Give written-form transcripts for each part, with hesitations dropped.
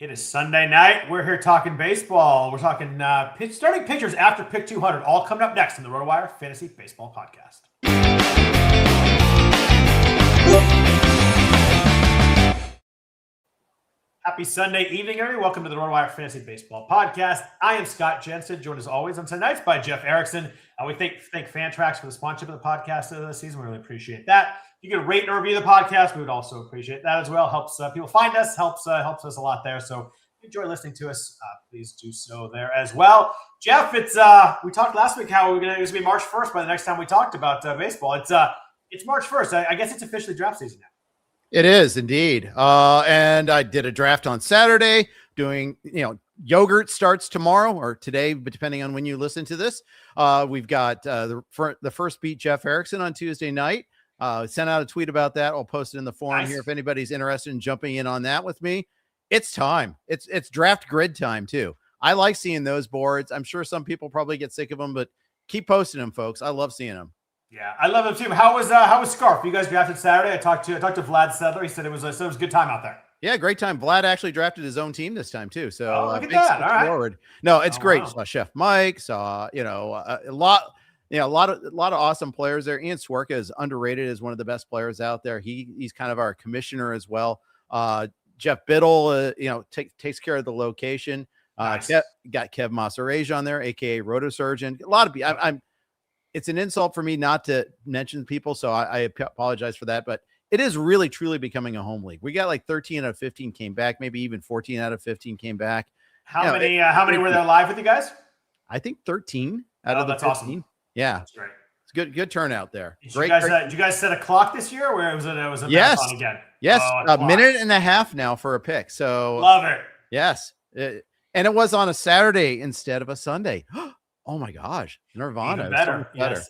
It is Sunday night. We're here talking baseball. We're talking starting pitchers after pick 200. All coming up next in the RotoWire Fantasy Baseball Podcast. Happy Sunday evening, everybody. Welcome to the RotoWire Fantasy Baseball Podcast. I am Scott Jenstad, joined as always on tonight's by Jeff Erickson. We thank FANTRAX for the sponsorship of the podcast this season. We really appreciate that. If you could rate and review the podcast, we would also appreciate that as well. Helps people find us, helps us a lot there. So if you enjoy listening to us, please do so there as well. Jeff, it's we talked last week how it was going to be March 1st by the next time we talked about baseball. It's March 1st. I guess it's officially draft season now. It is indeed. And I did a draft on Saturday doing, yogurt starts tomorrow or today, but depending on when you listen to this. We've got the first beat Jeff Erickson on Tuesday night. Sent out a tweet about that. I'll post it in the forum here if anybody's interested in jumping in on that with me. It's time. It's draft grid time too. I like seeing those boards. I'm sure some people probably get sick of them, but keep posting them, folks. I love seeing them. Yeah, I love them too. How was Scarf? You guys drafted Saturday. I talked to Vlad Sedler. He said it was a good time out there. Yeah, great time. Vlad actually drafted his own team this time too. So look at that. All right. Forward. No, it's great. Wow. Saw Chef Mike. Saw a lot of awesome players there. Ian Swerka is underrated as one of the best players out there. He's kind of our commissioner as well. Jeff Biddle, takes care of the location. Nice. Got Kev Massarage on there, aka Rotosurgeon. A lot of people. It's an insult for me not to mention people, so I apologize for that. But it is really, truly becoming a home league. We got like 13 out of 15 came back, maybe even 14 out of 15 came back. How many were there live with you guys? I think 13 out of the 15. Awesome. Yeah, that's great. It's good turnout there. Did you guys set a clock this year, or was it yes marathon again? Yes, a minute and a half now for a pick. So love it. Yes, and it was on a Saturday instead of a Sunday. Oh my gosh, Nirvana. Even better. Yes.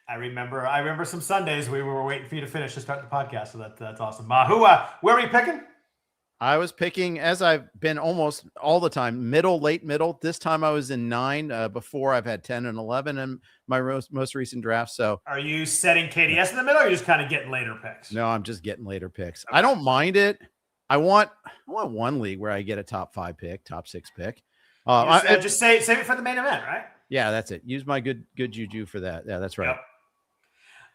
I remember some Sundays we were waiting for you to finish to start the podcast. So that's awesome. Where were you picking? I was picking, as I've been almost all the time, late middle. This time I was in 9. Before I've had 10 and 11 in my most recent draft. So are you setting KDS in the middle, or are you just kind of getting later picks? No, I'm just getting later picks. Okay. I don't mind it. I want one league where I get a top 5 pick, top 6 pick. Just save it for the main event, right? Yeah, that's it. Use my good juju for that. Yeah, that's right.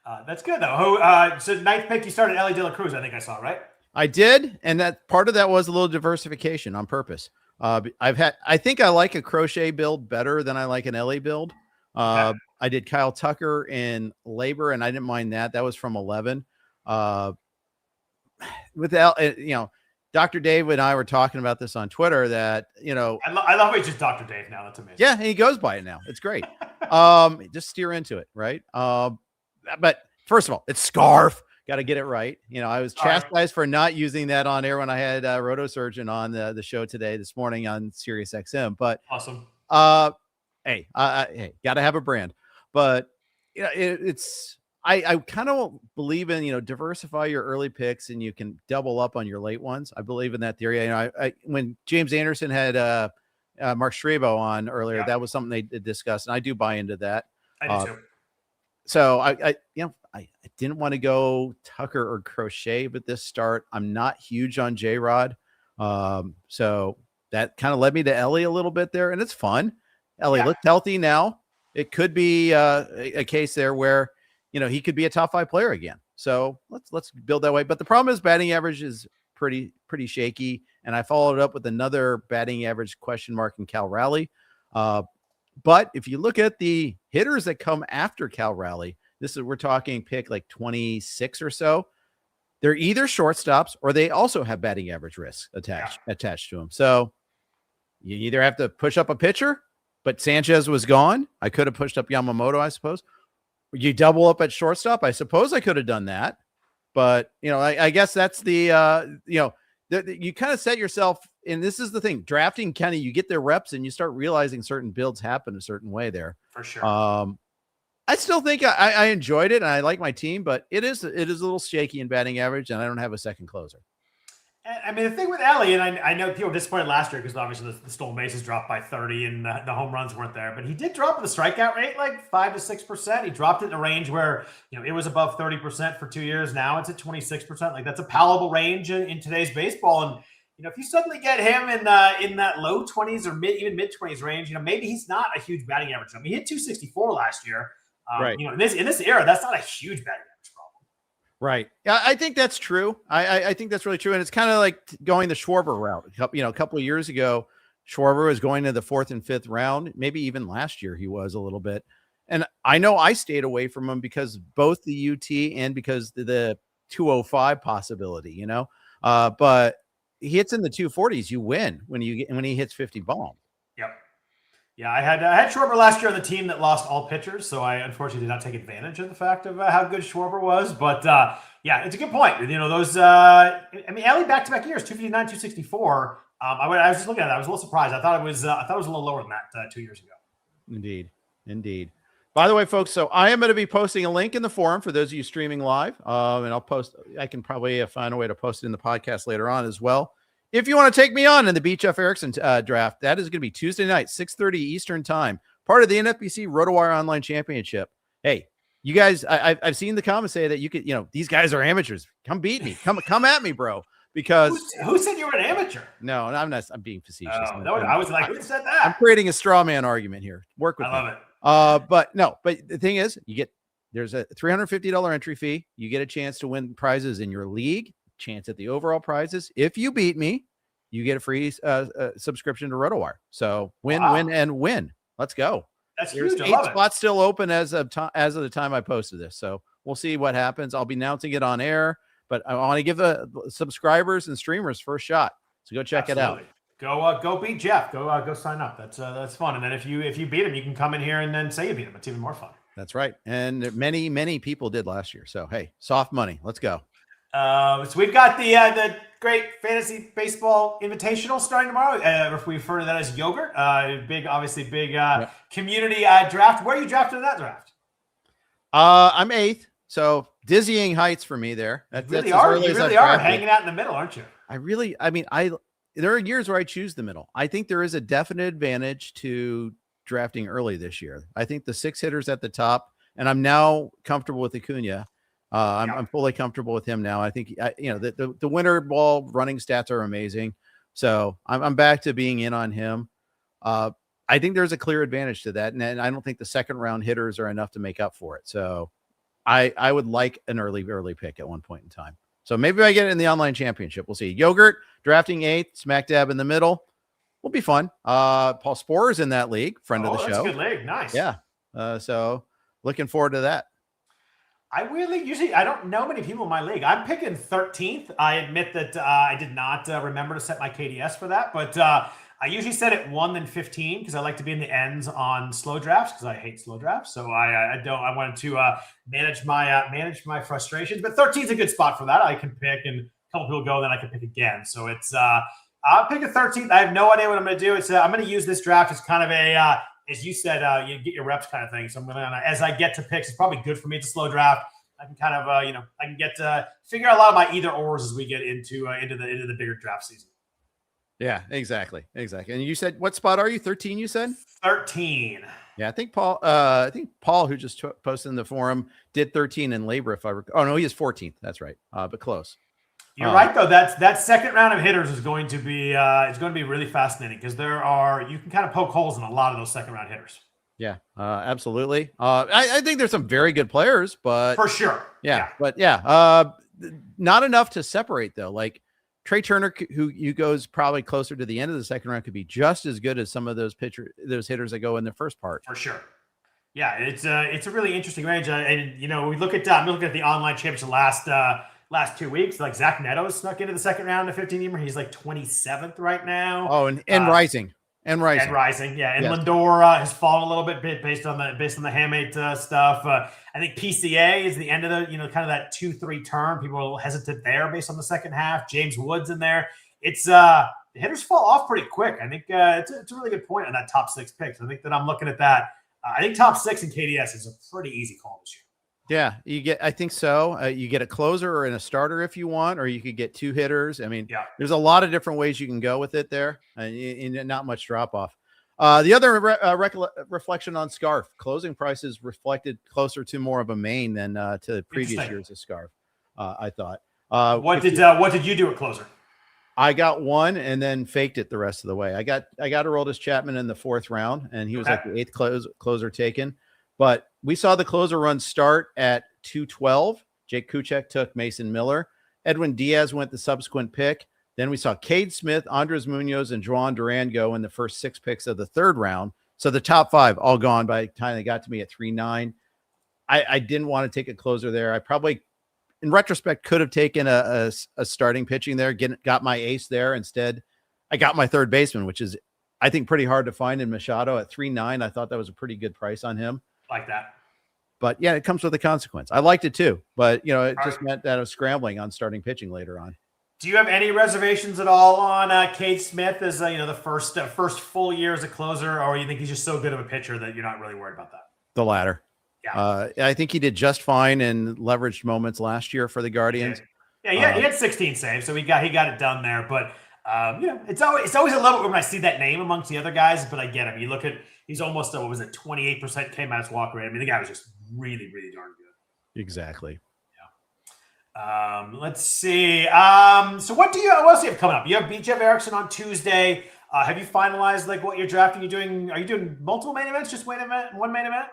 Yep. That's good though. So 9th pick, you started Ellie De La Cruz. I think I saw, right? I did, and that part of that was a little diversification on purpose. I think I like a Crochet build better than I like an Ellie build. I did Kyle Tucker in labor, and I didn't mind that. That was from 11. Dr. Dave and I were talking about this on Twitter that, I love it's just Dr. Dave now. That's amazing. Yeah, and he goes by it now. It's great. Just steer into it, right? But first of all, it's Scarf. Got to get it right. I was chastised for not using that on air when I had Rotosurgeon on the show this morning on Sirius XM. But awesome. Hey, got to have a brand. But I kind of believe in, diversify your early picks and you can double up on your late ones. I believe in that theory. When James Anderson had Mark Strabo on earlier, that was something they discussed, and I do buy into that. I do too. So I didn't want to go Tucker or Crochet, but this start, I'm not huge on J-Rod. So that kind of led me to Ellie a little bit there, and it's fun. Ellie looked healthy now. It could be a case there where, he could be a top 5 player again. So let's build that way. But the problem is batting average is pretty shaky. And I followed it up with another batting average question mark in Cal Raleigh. But if you look at the hitters that come after Cal Raleigh, we're talking pick like 26 or so. They're either shortstops or they also have batting average risk attached to them. So you either have to push up a pitcher, but Sanchez was gone. I could have pushed up Yamamoto, I suppose. You double up at shortstop. I suppose I could have done that, but I guess that's the you kind of set yourself. And this is the thing, drafting Kenny, you get their reps and you start realizing certain builds happen a certain way there. For sure. I still think I enjoyed it and I like my team, but it is a little shaky in batting average, and I don't have a second closer. I mean, the thing with Ellie, and I know people were disappointed last year because obviously the stolen bases dropped by 30 and the home runs weren't there, but he did drop the strikeout rate like 5 to 6%. He dropped it in a range where, it was above 30% for 2 years. Now it's at 26%. Like, that's a palatable range in today's baseball. And if you suddenly get him in that low 20s or even mid 20s range, maybe he's not a huge batting average. I mean, he hit 264 last year. Right. In this era, that's not a huge batting average problem. Right. Yeah, I think that's true. I think that's really true. And it's kind of like going the Schwarber route. A couple of years ago, Schwarber was going to the 4th and 5th round. Maybe even last year he was a little bit. And I know I stayed away from him because both the UT and because the 205 possibility, but he hits in the 240s. You win when he hits 50 bombs. Yep. Yeah, I had Schwarber last year on the team that lost all pitchers, so I unfortunately did not take advantage of the fact of how good Schwarber was. But yeah, it's a good point. Those. Ellie back-to-back years, 259, 264. I was just looking at that. I was a little surprised. I thought it was a little lower than that 2 years ago. Indeed. By the way, folks, so I am going to be posting a link in the forum for those of you streaming live, and I can probably find a way to post it in the podcast later on as well. If you want to take me on in the Beat Jeff Erickson draft, that is going to be Tuesday night, 6:30 Eastern time, part of the NFBC RotoWire Online Championship. Hey, you guys, I've seen the comments say that you could, these guys are amateurs. Come beat me. Come at me, bro. Because who said you were an amateur? No, I'm not. I'm being facetious. I was like, who said that? I'm creating a straw man argument here. Work with me. I love it. But the thing is, there's a $350 entry fee. You get a chance to win prizes in your league, chance at the overall prizes. If you beat me, you get a free subscription to RotoWire. So win. Let's go. That's There's huge. 8 spots still open as of the time I posted this. So we'll see what happens. I'll be announcing it on air, but I want to give the subscribers and streamers first shot. So go check it out. Go beat Jeff. Go sign up. That's fun. And then if you beat him, you can come in here and then say you beat him. It's even more fun. That's right. And many people did last year. So hey, soft money. Let's go. So we've got the great fantasy baseball invitational starting tomorrow. If we refer to that as yogurt, big community draft. Where are you drafted in that draft? I'm 8th. So dizzying heights for me there. You really are hanging out in the middle, aren't you? There are years where I choose the middle. I think there is a definite advantage to drafting early this year. I think the 6 hitters at the top, and I'm now comfortable with Acuna. I'm fully comfortable with him now. I think the winter ball running stats are amazing. So I'm back to being in on him. I think there's a clear advantage to that, and I don't think the second round hitters are enough to make up for it. So I would like an early pick at one point in time. So maybe I get it in the online championship. We'll see. Yogurt drafting 8th, smack dab in the middle. Will be fun. Paul Sporer's in that league, friend of the show. That's a good league. Nice. Yeah. So looking forward to that. I don't know many people in my league. I'm picking 13th. I admit that I did not remember to set my KDS for that, but I usually set it 1 then 15 because I like to be in the ends on slow drafts because I hate slow drafts. So I wanted to manage my frustrations. But 13 is a good spot for that. I can pick, and a couple people go, then I can pick again. So it's I'll pick a 13th. I have no idea what I'm going to do. I'm going to use this draft as kind of a as you said, you get your reps kind of thing. So I'm going to, as I get to picks, it's probably good for me to slow draft. I can kind of I can get to figure out a lot of my either ors as we get into the bigger draft season. Yeah, exactly. And you said, what spot are you? 13, you said? 13. Yeah, I think Paul, who just posted in the forum, did 13 in labor. If I recall. Oh no, he is 14th. That's right. But close. You're right though. That second round of hitters is going to be really fascinating because you can kind of poke holes in a lot of those second round hitters. Yeah, absolutely. I think there's some very good players, but for sure. Yeah. But not enough to separate though. Like Trey Turner, who goes probably closer to the end of the second round, could be just as good as some of those hitters that go in the first part. For sure. Yeah, it's a really interesting range. And we look at I'm looking at the online championship last 2 weeks. Like Zach Neto snuck into the second round of 15-teamer. He's like 27th right now. Oh, and rising. And rising, yeah. And yes. Lindor has fallen a little bit based on the hamate stuff. I think PCA is the end of the kind of that 2-3 turn. People are a little hesitant there based on the second half. James Woods in there. It's the hitters fall off pretty quick. I think it's a really good point on that top 6 picks. I think that I'm looking at that. I think top 6 in KDS is a pretty easy call this year. Yeah, I think so. You get a closer and a starter if you want, or you could get 2 hitters. I mean, There's a lot of different ways you can go with it there, and not much drop off. The other reflection on Scarf, closing prices reflected closer to more of a main than to previous years of Scarf. I thought. What did you do at closer? I got one and then faked it the rest of the way. I got Aroldis Chapman in the 4th round, and he was like the 8th closer taken. But we saw the closer run start at 212. Jake Kuchek took Mason Miller. Edwin Diaz went the subsequent pick. Then we saw Cade Smith, Andres Munoz, and Juan Duran go in the first 6 picks of the 3rd round. So the top 5 all gone by the time they got to me at 3-9. I didn't want to take a closer there. I probably, in retrospect, could have taken a starting pitching there, got my ace there. Instead, I got my 3rd baseman, which is, I think, pretty hard to find in Machado at 3.9. I thought that was a pretty good price on him. Like that. But yeah, it comes with a consequence. I liked it too, but it just meant that I was scrambling on starting pitching later on. Do you have any reservations at all on Cade Smith as the first full year as a closer, or you think he's just so good of a pitcher that you're not really worried about that? The latter. Yeah. I think he did just fine in leveraged moments last year for the Guardians. Yeah, he had 16 saves, so he got it done there. But it's always a little bit when I see that name amongst the other guys. But I get him. You look at he's almost 28% K minus walk rate. I mean, the guy was just really, really darn good. Exactly. Let's see. So what else do you have coming up? You have Jeff Erickson on Tuesday. Have you finalized like what you're drafting? Are you doing multiple main events? Just one main event?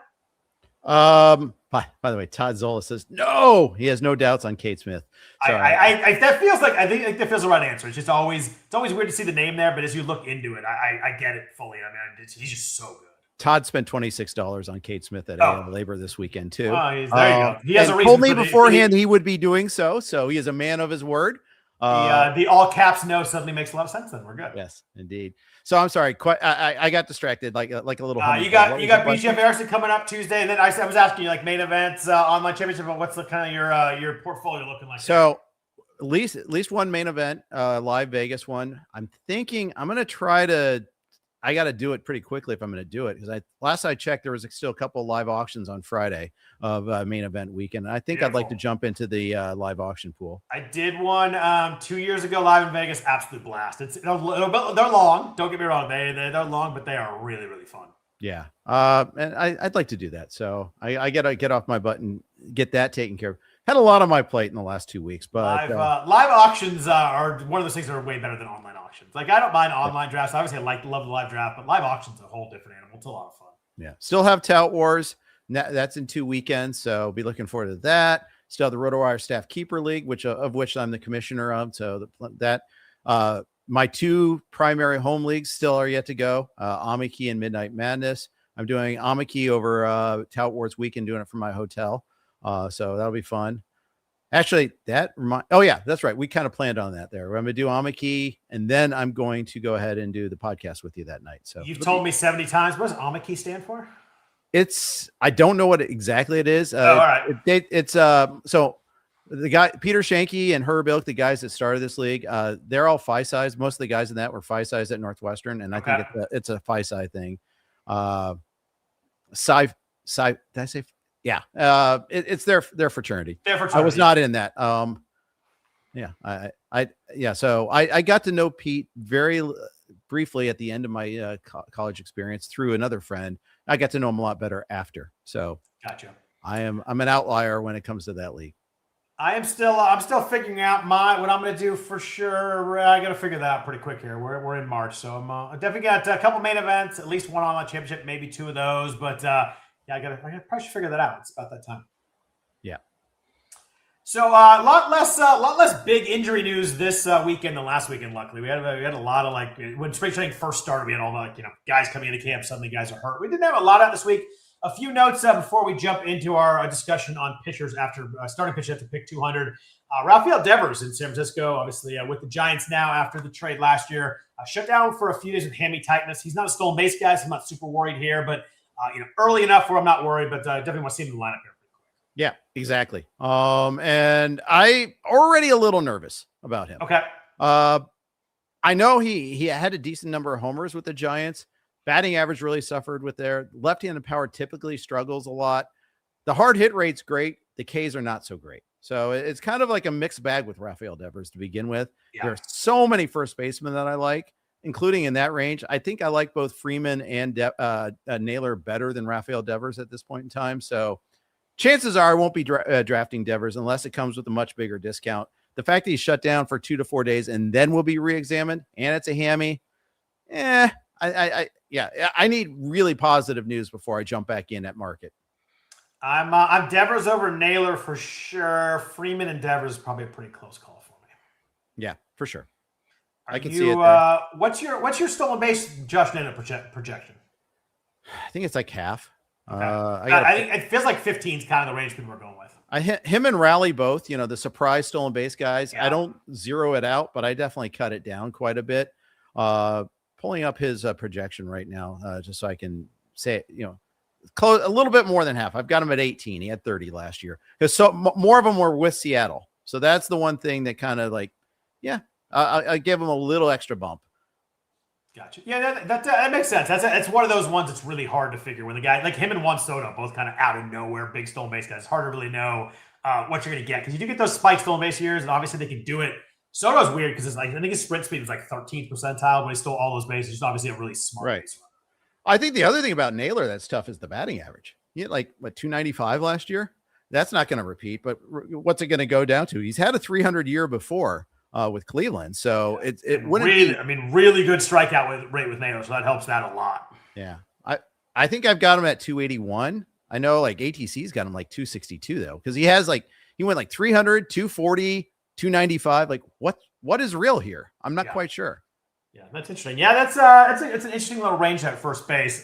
By the way, Todd Zola says no. He has no doubts on Cade Smith. So that feels like I think that feels the right answer. It's always weird to see the name there, but as you look into it, I get it fully. I mean, he's just so good. Todd spent $26 on Cade Smith at AL Labor this weekend too. Oh, there you go. He has a reason. Told me beforehand he would be doing so. So he is a man of his word. The all caps no suddenly makes a lot of sense. Then we're good. Yes, indeed. So I'm sorry. I got distracted like a little. You got BGF Erickson coming up Tuesday, and then I was asking you like main events, online championship. What's the kind of your portfolio looking like? So at least one main event, live Vegas one. I'm thinking I'm going to try to. I got to do it pretty quickly if I'm going to do it, because last I checked there was still a couple of live auctions on Friday of main event weekend. And I think I'd like to jump into the live auction pool. I did one 2 years ago live in Vegas. Absolute blast. They're long. Don't get me wrong. They're long, but they are really, really fun. Yeah. And I'd like to do that. So I got to get off my butt and get that taken care of. Had a lot on my plate in the last 2 weeks, but live auctions are one of those things that are way better than online auctions. Like I don't mind online drafts. Obviously, I love the live draft, but live auctions are a whole different animal. It's a lot of fun. Yeah. Still have Tout Wars. That's in 2 weekends, so be looking forward to that. Still have the RotoWire Staff Keeper League, which I'm the commissioner of. So my 2 primary home leagues still are yet to go. Amiki and Midnight Madness. I'm doing Amiki over Tout Wars weekend, doing it from my hotel. So that'll be fun. Actually, that's right. We kind of planned on that there. We're going to do Amiki, and then I'm going to go ahead and do the podcast with you that night. So you've told me 70 times. What does Amiki stand for? I don't know what exactly it is. All right. So the guy, Peter Shanky and Herb Ilk, the guys that started this league, they're all phi size. Most of the guys in that were phi size at Northwestern. And I think it's a phi size thing. Did I say? Yeah. It's their fraternity. I was not in that. So I got to know Pete very briefly at the end of my college experience through another friend. I got to know him a lot better after. So gotcha. I'm an outlier when it comes to that league. I'm still figuring out what I'm going to do for sure. I got to figure that out pretty quick here. We're in March, so I definitely got a couple main events, at least one online championship, maybe 2 of those. But I probably should figure that out. It's about that time. Yeah. So a lot less big injury news this weekend than last weekend. Luckily, we had a lot of when spring training first started, we had all the guys coming into camp. Suddenly, guys are hurt. We didn't have a lot out this week. A few notes before we jump into our discussion on pitchers after starting pitch after pick 200. Rafael Devers in San Francisco, obviously with the Giants now after the trade last year, shut down for a few days with hammy tightness. He's not a stolen base guy, so I'm not super worried here, but early enough where I'm not worried, but definitely want to see him in the lineup here. Yeah, exactly. And I already a little nervous about him. Okay. I know he had a decent number of homers with the Giants. Batting average really suffered with their left-handed power typically struggles a lot. The hard hit rate's great. The Ks are not so great. So it's kind of like a mixed bag with Rafael Devers to begin with. Yeah. There are so many first basemen that I like, including in that range. I think I like both Freeman and Naylor better than Rafael Devers at this point in time. So chances are I won't be drafting Devers unless it comes with a much bigger discount. the fact that he's shut down for 2 to 4 days and then will be re-examined, and it's a hammy. I need really positive news before I jump back in that market. I'm Devers over Naylor for sure. Freeman and Devers is probably a pretty close call for me. Yeah, for sure. I can see it there. What's your stolen base Josh Naylor projection? I think it's like half. Okay. I think it feels like 15 is kind of the range people are going with. Him and Raleigh both, the surprise stolen base guys. Yeah. I don't zero it out, but I definitely cut it down quite a bit. Pulling up his projection right now, just so I can say, close a little bit more than half. I've got him at 18. He had 30 last year because more of them were with Seattle. So that's the one thing that kind of I give him a little extra bump. Gotcha. Yeah, that makes sense. That's one of those ones that's really hard to figure when the guy like him and Juan Soto both kind of out of nowhere, big stolen base guys. It's hard to really know what you're going to get because you do get those spike stolen base years, and obviously they can do it. Soto's weird because it's like I think his sprint speed was like 13th percentile, but he stole all those bases. He's obviously a really smart base runner. I think the other thing about Naylor that's tough is the batting average. He had 295 last year. That's not going to repeat, but what's it going to go down to? He's had a 300 year before. With Cleveland. So it wouldn't really good strikeout rate with Naylor. So that helps that a lot. Yeah. I think I've got him at 281. I know ATC's got him 262 though. Cause he went 300, 240, 295. What is real here? I'm not quite sure. Yeah. That's interesting. Yeah. It's an interesting little range at first base.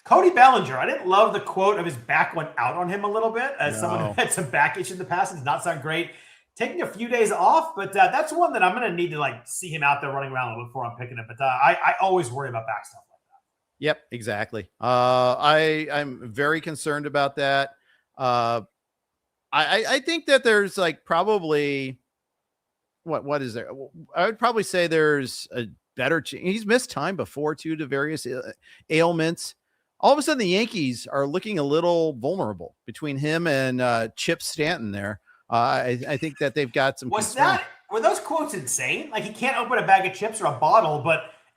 Cody Bellinger. I didn't love the quote of his back went out on him a little bit as someone who had some back issue in the past. It does not sound great. Taking a few days off, but that's one that I'm going to need to see him out there running around a little before I'm picking it. But I always worry about back stuff like that. Yep, exactly. I'm very concerned about that. I think that there's probably what is there? I would probably say there's a better. He's missed time before too to various ailments. All of a sudden, the Yankees are looking a little vulnerable between him and Chip Stanton there. I think that they've got some. Were those quotes insane? He can't open a bag of chips or a bottle,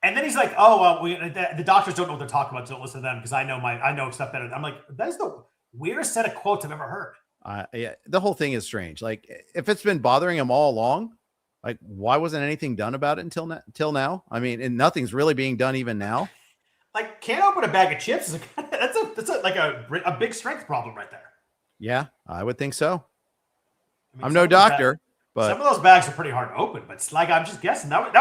and then he's like, "Oh, the doctors don't know what they're talking about, so don't listen to them because I know stuff better." I'm like, that's the weirdest set of quotes I've ever heard. Yeah, the whole thing is strange. If it's been bothering him all along, why wasn't anything done about it until now? I mean, and nothing's really being done even now. Can't open a bag of chips. That's a big strength problem right there. Yeah, I would think so. I'm no doctor, but some of those bags are pretty hard to open. But I'm just guessing that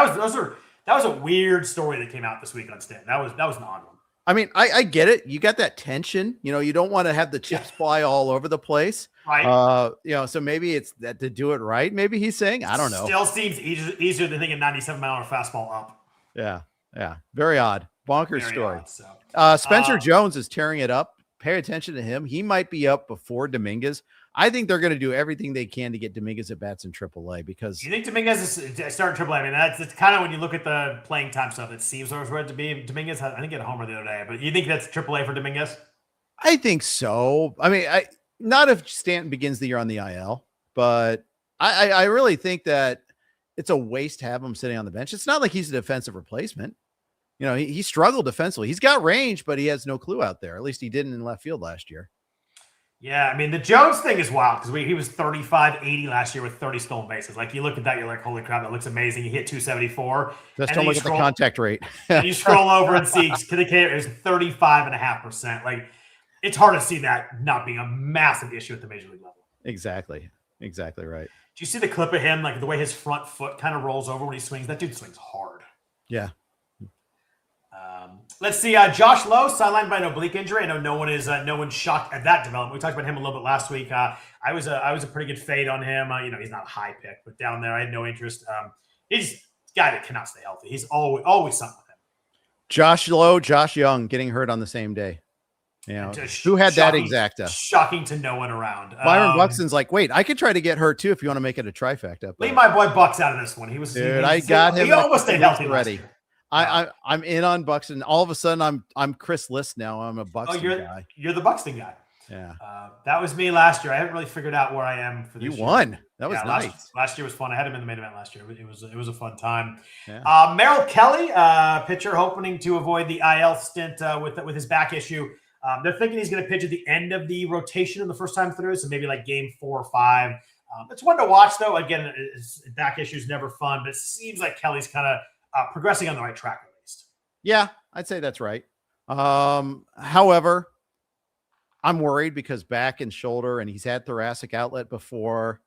was a weird story that came out this week on Stint. That was an odd one. I mean, I get it. You got that tension. You don't want to have the chips fly all over the place, right? So maybe it's that to do it right. Maybe he's saying, I don't know. Still seems easier than thinking 97-mile-an-hour fastball up. Yeah, very odd, bonkers story. Odd, Spencer Jones is tearing it up. Pay attention to him. He might be up before Dominguez. I think they're going to do everything they can to get Dominguez at bats in AAA because. You think Dominguez is starting AAA? I mean, that's kind of when you look at the playing time stuff. It seems like it's to be Dominguez. I think he had a homer the other day, but you think that's AAA for Dominguez? I think so. I mean, not if Stanton begins the year on the IL, but I really think that it's a waste to have him sitting on the bench. It's not like he's a defensive replacement. He struggled defensively. He's got range, but he has no clue out there. At least he didn't in left field last year. Yeah, I mean, the Jones thing is wild because he was 35-80 last year with 30 stolen bases. You look at that, you're like, holy crap, that looks amazing. He hit 274. Just don't look at the contact rate. And you scroll over and see Connelly is 35.5%. It's hard to see that not being a massive issue at the major league level. Exactly right. Do you see the clip of him, the way his front foot kind of rolls over when he swings? That dude swings hard. Yeah. Let's see. Josh Lowe sidelined by an oblique injury. I know no one's shocked at that development. We talked about him a little bit last week. I was a pretty good fade on him. He's not a high pick, but down there I had no interest. He's a guy that cannot stay healthy. He's always something with him. Josh Lowe, Josh Young getting hurt on the same day. Who had that exacta? Shocking to no one around. Byron Buxton's wait, I could try to get hurt too if you want to make it a trifecta. Leave my boy Bucks out of this one. I got him. He almost stayed healthy ready. I'm in on Buxton. All of a sudden, I'm Chris List now. I'm a Buxton guy. You're the Buxton guy. Yeah. That was me last year. I haven't really figured out where I am for this year. You won. That was nice. Last year was fun. I had him in the main event last year. It was a fun time. Yeah. Merrill Kelly, pitcher hoping to avoid the IL stint with his back issue. They're thinking he's going to pitch at the end of the rotation in the first time through, so maybe game 4 or 5. It's one to watch, though. Again, back issues never fun, but it seems like Kelly's kind of progressing on the right track at least. Yeah, I'd say that's right. However, I'm worried because back and shoulder, and he's had thoracic outlet before.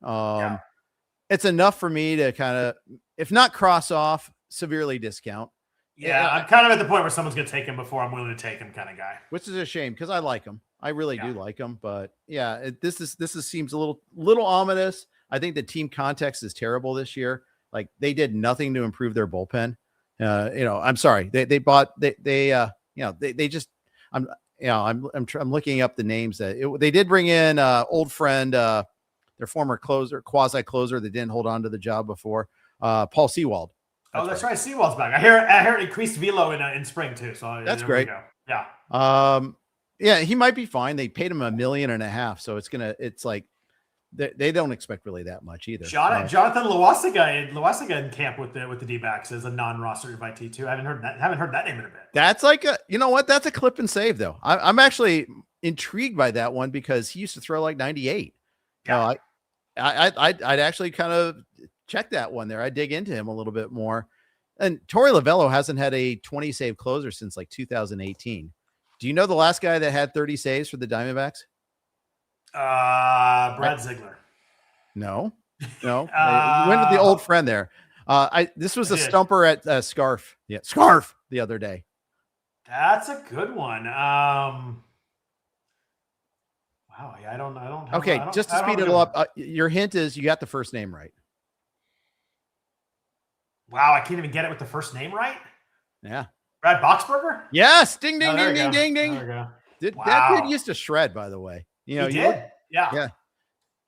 It's enough for me to kind of, if not cross off, severely discount. Yeah, I'm kind of at the point where someone's going to take him before I'm willing to take him kind of guy. Which is a shame because I like him. I really do like him. But yeah, this seems a little ominous. I think the team context is terrible this year. Like they did nothing to improve their bullpen. I'm sorry. I'm looking up the names that they did bring in old friend, their former quasi closer that didn't hold on to the job before, Paul Sewald. That's right. Sewald's back. I hear increased velo in spring too. So that's great. Yeah. Yeah, he might be fine. They paid him $1.5 million. So it's like they don't expect really that much either. Jonathan Loasiga in camp with the D-backs as a non-roster invitee too. I haven't heard that name in a bit. That's like that's a clip and save though. I'm actually intrigued by that one because he used to throw like 98. Yeah. I'd actually kind of check that one there. I dig into him a little bit more. And Torey Lovullo hasn't had a 20 save closer since like 2018. Do you know the last guy that had 30 saves for the Diamondbacks? Brad Ziegler. No. You went with the old friend there. This was a stumper at Scarf. Yeah, Scarf the other day. That's a good one. Wow. Yeah, I don't. Okay, just to speed it up, your hint is you got the first name right. Wow, I can't even get it with the first name right. Yeah. Brad Boxberger? Yes. Ding, ding, ding, ding, ding, ding. There we go. That dude used to shred, by the way. He did? Yeah.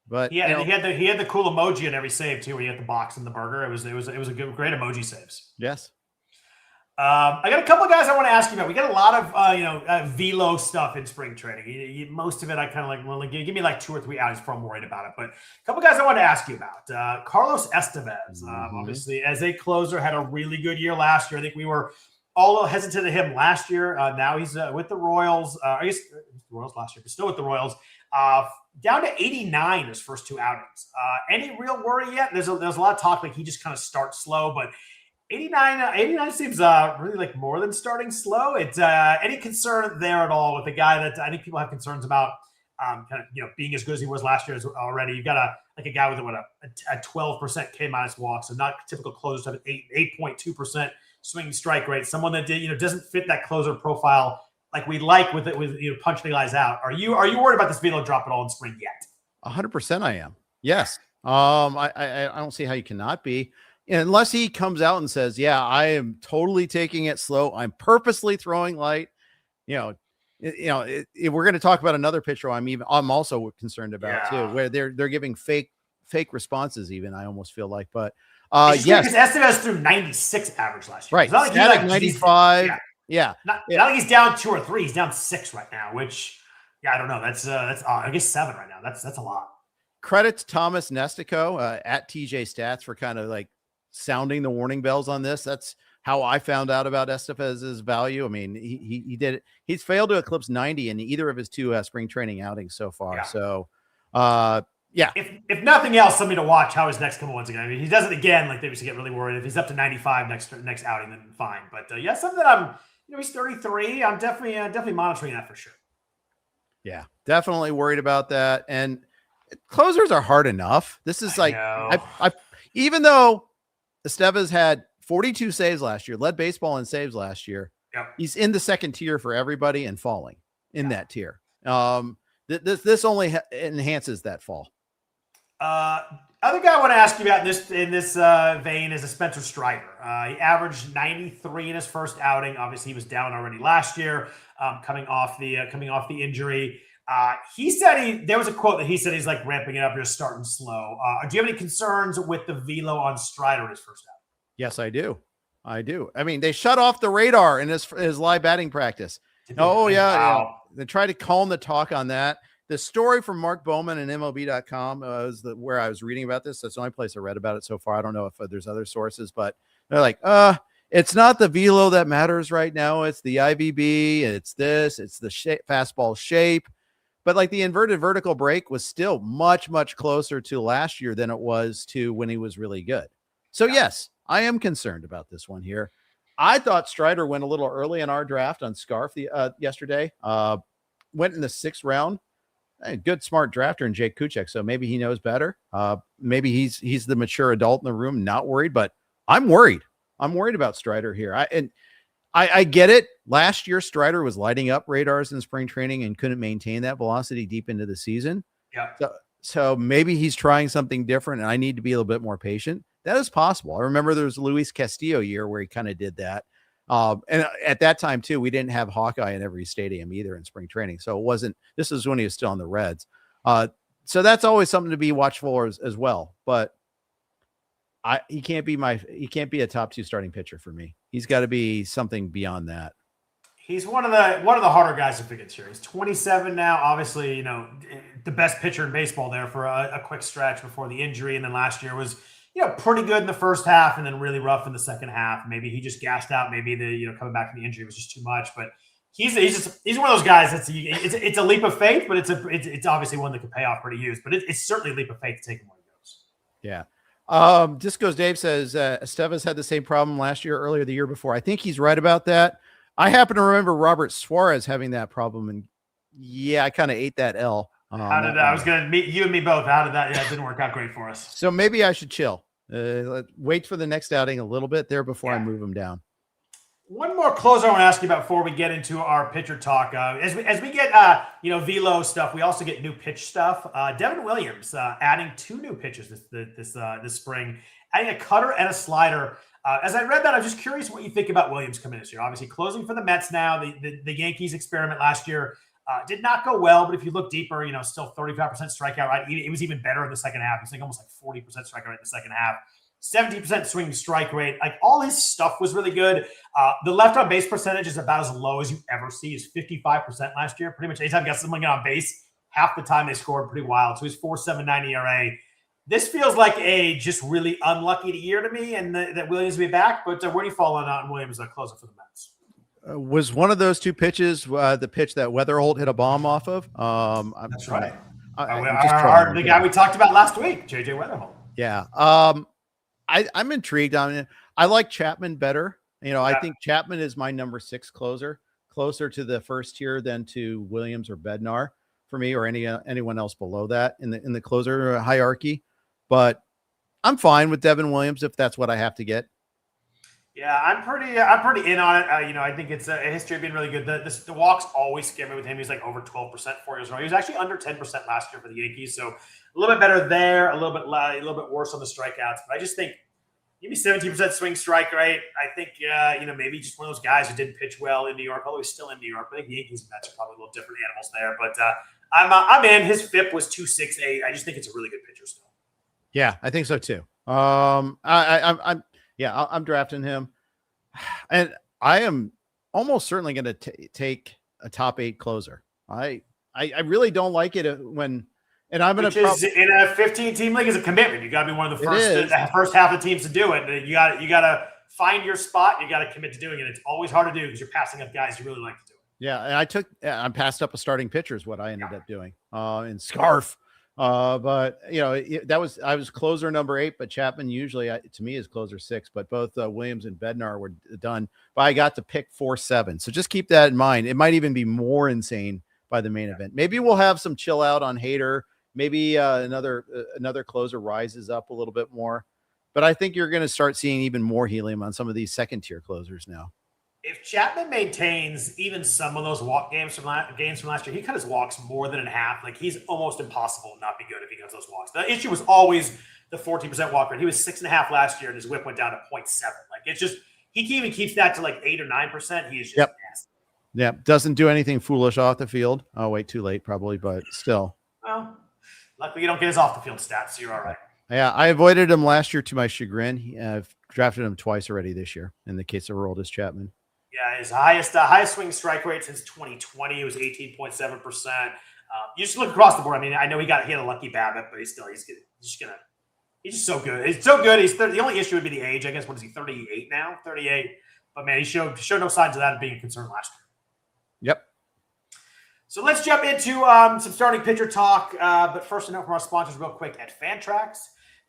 But he had the cool emoji in every save too, where he had the box and the burger. It was a great emoji saves. Yes. I got a couple of guys I want to ask you about. We got a lot of Velo stuff in spring training. Most of it I kind of like. Well, give me like 2 or 3 outings before I'm worried about it. But a couple of guys I want to ask you about. Carlos Estevez, obviously as a closer, had a really good year last year. I think we were all a little hesitant to him last year. Now he's with the Royals. I guess the Royals last year, but still with the Royals. Down to 89 his first 2 outings. Any real worry yet? There's a lot of talk like he just kind of starts slow, but 89 seems really like more than starting slow. It's any concern there at all with a guy that I think people have concerns about kind of being as good as he was last year already. You've got a guy with a 12% K minus walk, so not typical closers have an 8.2% swing strike rate. Someone that doesn't fit that closer profile like we like with punching the guys out. Are you worried about this Velo drop at all in spring yet? 100% I am. Yes. I don't see how you cannot be. Unless he comes out and says, yeah, I am totally taking it slow. I'm purposely throwing light. If we're going to talk about another pitcher I'm also concerned about too, where they're giving fake responses even, I almost feel like. But yes. Because Estevez threw 96 average last year. Right. It's not like 95. Not like he's down 2 or 3. He's down 6 right now, which I don't know. That's I guess 7 right now. That's a lot. Credit to Thomas Nestico at TJ Stats for kind of like sounding the warning bells on this. That's how I found out about Estevez's value. I mean, he did it. He's failed to eclipse 90 in either of his 2 spring training outings so far. Yeah. So, If nothing else, somebody to watch how his next couple ones again. I mean, he does it again, like they used to get really worried. If he's up to 95 next outing, then fine. But something that he's 33. I'm definitely monitoring that for sure. Yeah, definitely worried about that. And closers are hard enough. This is even though Estevez had 42 saves last year, led baseball in saves last year. Yep. He's in the second tier for everybody and falling in that tier. This only enhances that fall. Other guy I want to ask you about in this vein is a Spencer Strider. He averaged 93 in his first outing. Obviously, he was down already last year, coming off the injury. He said there was a quote that he said he's like ramping it up, just starting slow. Do you have any concerns with the Velo on Strider in his first outing? Yes, I do. I mean, they shut off the radar in his live batting practice. Yeah. They try to calm the talk on that. The story from Mark Bowman and MLB.com was where I was reading about this. That's the only place I read about it so far. I don't know if there's other sources, but they're like, it's not the Velo that matters right now. It's the IVB. It's this. It's the fastball shape. but like the inverted vertical break was still much, much closer to last year than it was to when he was really good. So yes, I am concerned about this one here. I thought Strider went a little early in our draft on Scarf yesterday. Went in the 6th round. A good, smart drafter in Jake Kuchek, so maybe he knows better. Maybe he's the mature adult in the room, not worried, but I'm worried. I'm worried about Strider here. I get it. Last year, Strider was lighting up radars in spring training and couldn't maintain that velocity deep into the season. Yeah. So maybe he's trying something different, and I need to be a little bit more patient. That is possible. I remember there was a Luis Castillo year where he kind of did that. And at that time too, we didn't have Hawkeye in every stadium either in spring training. So it wasn't, this is when he was still on the Reds. So that's always something to be watchful as well. But he can't be a top 2 starting pitcher for me. He's got to be something beyond that. He's one of the harder guys to figure here. He's 27 now. Obviously, the best pitcher in baseball there for a quick stretch before the injury. And then last year was, pretty good in the first half and then really rough in the second half. Maybe he just gassed out. Maybe coming back from the injury was just too much. But he's one of those guys it's a leap of faith, but it's obviously one that could pay off pretty huge. But it's certainly a leap of faith to take him where he goes. Yeah. Disco's Dave says Estevez had the same problem earlier the year before. I think he's right about that. I happen to remember Robert Suarez having that problem, and I kind of ate that L. How did that? I was going to meet you and me both. How did that? Yeah, it didn't work out great for us. So maybe I should chill. Wait for the next outing a little bit there before I move him down. One more closer I want to ask you about before we get into our pitcher talk. As we get Velo stuff, we also get new pitch stuff. Devin Williams adding 2 new pitches this spring, adding a cutter and a slider. As I read that, I'm just curious what you think about Williams coming this year. Obviously, closing for the Mets now. The Yankees experiment last year did not go well, but if you look deeper, still 35% strikeout rate. It was even better in the second half. He's like almost like 40% strikeout rate in the second half. 70% swing strike rate. Like all his stuff was really good. The left on base percentage is about as low as you ever see. Is 55% last year. Pretty much anytime you got someone get on base, half the time they scored. Pretty wild. So he's 4.79 ERA. This feels like a just really unlucky year to me, and that Williams will be back. But where do you fall on Williams closer for the Mets? Was one of those 2 pitches the pitch that Weatherholt hit a bomb off of? That's right. The guy we talked about last week, JJ Weatherholt. Yeah. I'm intrigued on it. I like Chapman better. I think Chapman is my number 6 closer, closer to the first tier than to Williams or Bednar for me, or anyone else below that in the closer hierarchy. But I'm fine with Devin Williams if that's what I have to get. Yeah, I'm pretty in on it. I think it's a history of being really good. The walks always scare me with him. He's like over 12% 4 years ago. He was actually under 10% last year for the Yankees, so a little bit better there, a little bit worse on the strikeouts. But I just think give me 17% swing strike rate. I think maybe just one of those guys who didn't pitch well in New York, although he's still in New York. But I think the Yankees and Mets are probably a little different animals there. But I'm in. His FIP was 2.68. I just think it's a really good pitcher still. Yeah, I think so too. I'm drafting him, and I am almost certainly going to take a top 8 closer. I really don't like it when, and I'm going to in a 15-team league is a commitment. You got to be one of the first half of the teams to do it. You got to find your spot. You got to commit to doing it. It's always hard to do because you're passing up guys you really like to do it. Yeah, and I passed up a starting pitcher is what I ended up doing in Scarf. But I was closer number 8, but Chapman usually to me is closer 6, but both Williams and Bednar were done, but I got to pick 4-7. So just keep that in mind. It might even be more insane by the main event. Maybe we'll have some chill out on Hader. Maybe another closer rises up a little bit more, but I think you're going to start seeing even more helium on some of these 2nd-tier closers now. If Chapman maintains even some of those walk games from last year, he cut his walks more than in half. Like he's almost impossible to not be good if he cuts those walks. The issue was always the 14% walk rate. He was 6.5 last year, and his whip went down to 0.7. Like it's just he even keeps that to like 8 or 9%. He is just nasty. Yeah, doesn't do anything foolish off the field. Oh wait, too late probably, but still. Well, luckily you don't get his off the field stats, so you're all right. Yeah, I avoided him last year to my chagrin. I've drafted him twice already this year in the case of Aroldis Chapman. Yeah, his highest swing strike rate since 2020. It was 18.7%. You just look across the board. I mean, I know he had a lucky BABIP, but he's just so good. He's so good. The only issue would be the age, I guess. What is he? 38 now? 38. But man, he showed no signs of that being a concern last year. Yep. So let's jump into some starting pitcher talk. But first, a note from our sponsors real quick at FANTRAX.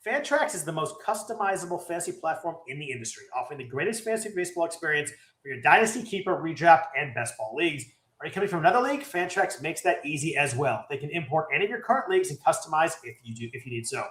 FANTRAX is the most customizable fantasy platform in the industry, offering the greatest fantasy baseball experience for your dynasty, keeper, redraft, and best ball leagues. Are you coming from another league? FANTRAX makes that easy as well. They can import any of your current leagues and customize if you need so.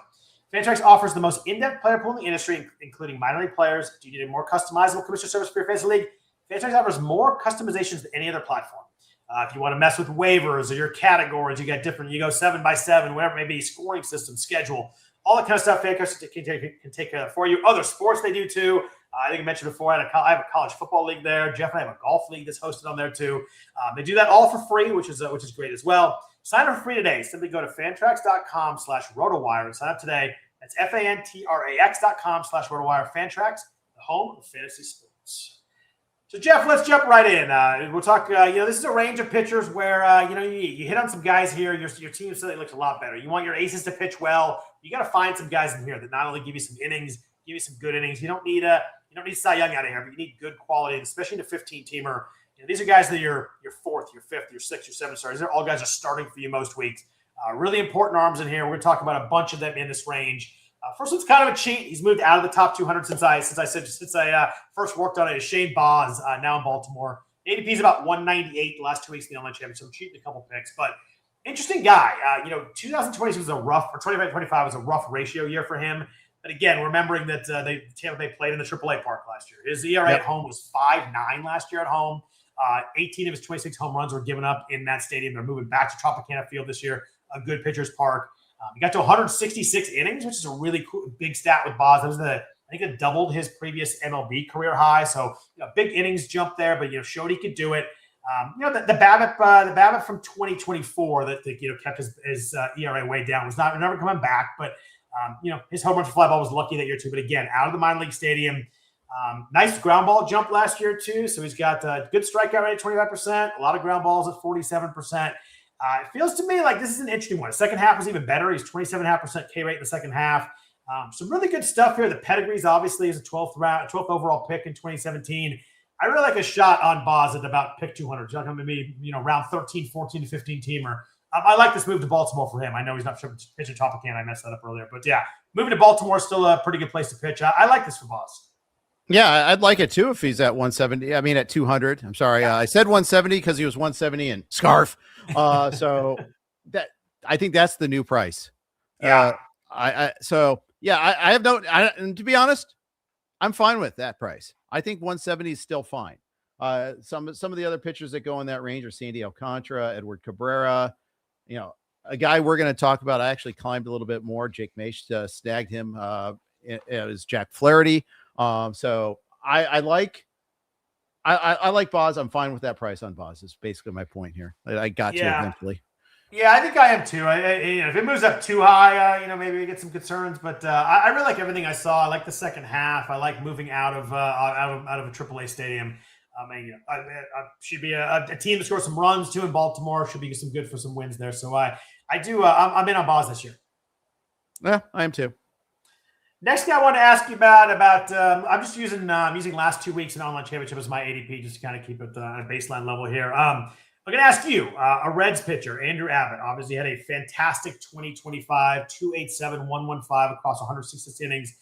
FANTRAX offers the most in-depth player pool in the industry, including minor league players. Do you need a more customizable commissioner service for your fantasy league? FANTRAX offers more customizations than any other platform. If you want to mess with waivers or your categories, you got different, you go 7x7, whatever it may be, scoring system, schedule, all that kind of stuff FANTRAX can take care of for you. Other sports they do too. I think I mentioned before, I have a college football league there. Jeff and I have a golf league that's hosted on there too. They do that all for free, which is great as well. Sign up for free today. Simply go to fantrax.com/rotowire and sign up today. That's fantrax.com/rotowire. FANTRAX, the home of fantasy sports. So, Jeff, let's jump right in. We'll talk, this is a range of pitchers where, you hit on some guys here. Your team suddenly looks a lot better. You want your aces to pitch well. You got to find some guys in here that not only give you some innings, give you some good innings. You don't need Cy Young out of here, but you need good quality, especially in a 15-teamer. These are guys that your fourth, your fifth, your sixth, your seventh stars. These are all guys that are starting for you most weeks. Really important arms in here. We're going to talk about a bunch of them in this range. First one's kind of a cheat. He's moved out of the top 200 since I first worked on it. Is Shane Baz, now in Baltimore. ADP is about 198 the last 2 weeks in the online championship. I'm cheating a couple picks, but interesting guy. 2020 was a rough, or 25 was a rough ratio year for him. But again, remembering that Tampa Bay played in the AAA park last year. His ERA at home was 5.9 last year at home. 18 of his 26 home runs were given up in that stadium. They're moving back to Tropicana Field this year, a good pitcher's park. He got to 166 innings, which is a really cool, big stat with Baz. That was I think it doubled his previous MLB career high. So big innings jump there, but showed he could do it. The BABIP from 2024 that kept his ERA way down was never coming back. But his home run for fly ball was lucky that year too. But again, out of the minor league stadium, nice ground ball jump last year too. So he's got a good strikeout rate, 25%, a lot of ground balls at 47%. It feels to me like this is an interesting one. The second half was even better. He's 27.5% K rate in the second half. Some really good stuff here. The pedigrees obviously is a 12th overall pick in 2017. I really like a shot on Baz at about pick 200. Like maybe round 13, 14 to 15 teamer. I like this move to Baltimore for him. I know he's not sure to pitch a Tropicana. I messed that up earlier, but yeah, moving to Baltimore is still a pretty good place to pitch. I like this for Baz. Yeah, I'd like it too if he's at 170. I mean, at 200. I'm sorry. I said 170 because he was 170 and scarf. So that I think that's the new price. Yeah. I have and to be honest, I'm fine with that price. I think 170 is still fine. Some of the other pitchers that go in that range are Sandy Alcantara, Edward Cabrera, a guy we're going to talk about. I actually climbed a little bit more. Jake Maish snagged him. Is Jack Flaherty. So I like Baz. I'm fine with that price on Baz. Is basically my point here. I got to eventually. Yeah, I think I am too. If it moves up too high, maybe we get some concerns. But I really like everything I saw. I like the second half. I like moving out of a AAA stadium. Should be a team to score some runs too in Baltimore. Should be some good for some wins there. So I'm in on Baz this year. Yeah, I am too. Next thing I want to ask you about I'm just using last 2 weeks in online championship as my ADP just to kind of keep it at a baseline level here. I'm going to ask you, a Reds pitcher, Andrew Abbott, obviously had a fantastic 2025, 287, 115 across 166 innings.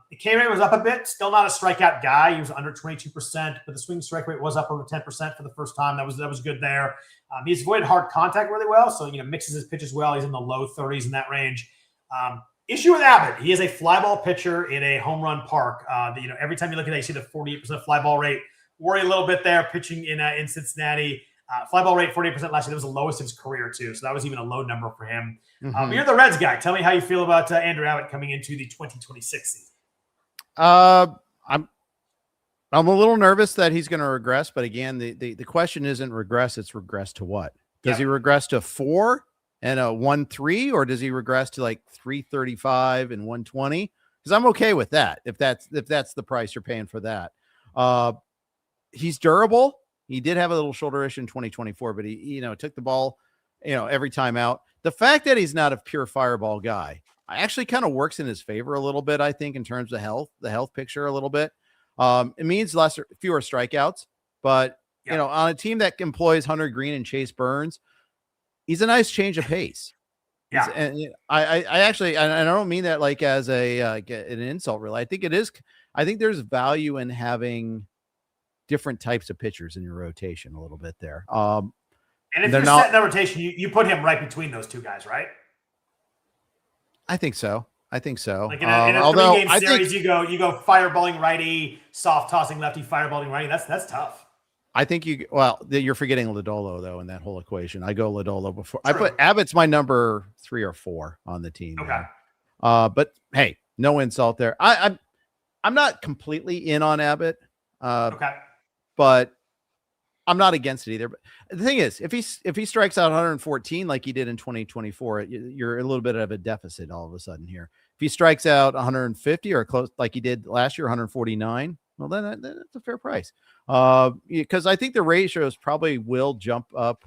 The K rate was up a bit, still not a strikeout guy. He was under 22%, but the swing strike rate was up over 10% for the first time. That was good there. He's avoided hard contact really well, so mixes his pitches well. He's in the low 30s in that range. Issue with Abbott, he is a fly ball pitcher in a home run park. Every time you look at it, you see the 48% fly ball rate. Worry a little bit there pitching in Cincinnati. Fly ball rate 48% last year. That was the lowest of his career too, so that was even a low number for him. But you're the Reds guy. Tell me how you feel about Andrew Abbott coming into the 2026 season. I'm a little nervous that he's going to regress, but again, the question isn't regress; it's regress to what? Does he regress to 4 and a 1.3, or does he regress to like 335 and 120? Because I'm okay with that if that's the price you're paying for that. He's durable. He did have a little shoulder issue in 2024, but he took the ball every time out. The fact that he's not a pure fireball guy actually kind of works in his favor a little bit, I think, in terms of the health picture a little bit. It means fewer strikeouts, but on a team that employs Hunter Green and Chase Burns, he's a nice change of pace. Yeah. And I actually, and I don't mean that like as an insult, really. I think it is. I think there's value in having different types of pitchers in your rotation a little bit there. And if you're setting the rotation, you put him right between those two guys, right? I think so. Like in a three-game series, you go fireballing righty, soft tossing lefty, fireballing righty. That's tough. I think you're forgetting Lodolo though in that whole equation. I go Lodolo before. True. I put Abbott's my number 3 or 4 on the team. Okay. But hey, no insult there. I'm not completely in on Abbott. Okay. But I'm not against it either. But the thing is, if he strikes out 114 like he did in 2024, you're a little bit of a deficit all of a sudden here. If he strikes out 150 or close like he did last year, 149, well, then that's a fair price. Because I think the ratios probably will jump up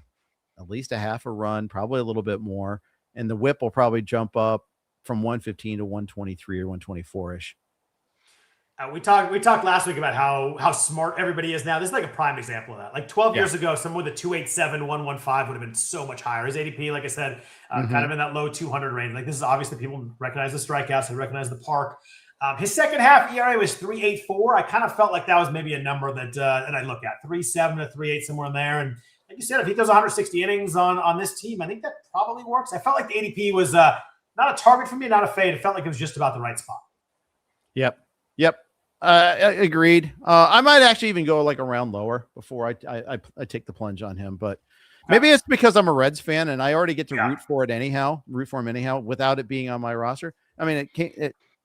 at least a half a run, probably a little bit more, and the whip will probably jump up from 115 to 123 or 124-ish. We talked last week about how smart everybody is now. This is like a prime example of that. Like 12 years ago, someone with a 287, 115 would have been so much higher. His ADP, like I said, kind of in that low 200 range. Like this is obviously people recognize the strikeouts, they recognize the park. His second half ERA was 3.84. I kind of felt like that was maybe a number that I look at 3.7 to 3.8 somewhere in there. And like you said, if he does 160 innings on this team, I think that probably works. I felt like the ADP was not a target for me, not a fade. It felt like it was just about the right spot. Yep. Agreed. I might actually even go like a round lower before I take the plunge on him, but maybe it's because I'm a Reds fan and I already get to root for him anyhow, without it being on my roster. I mean,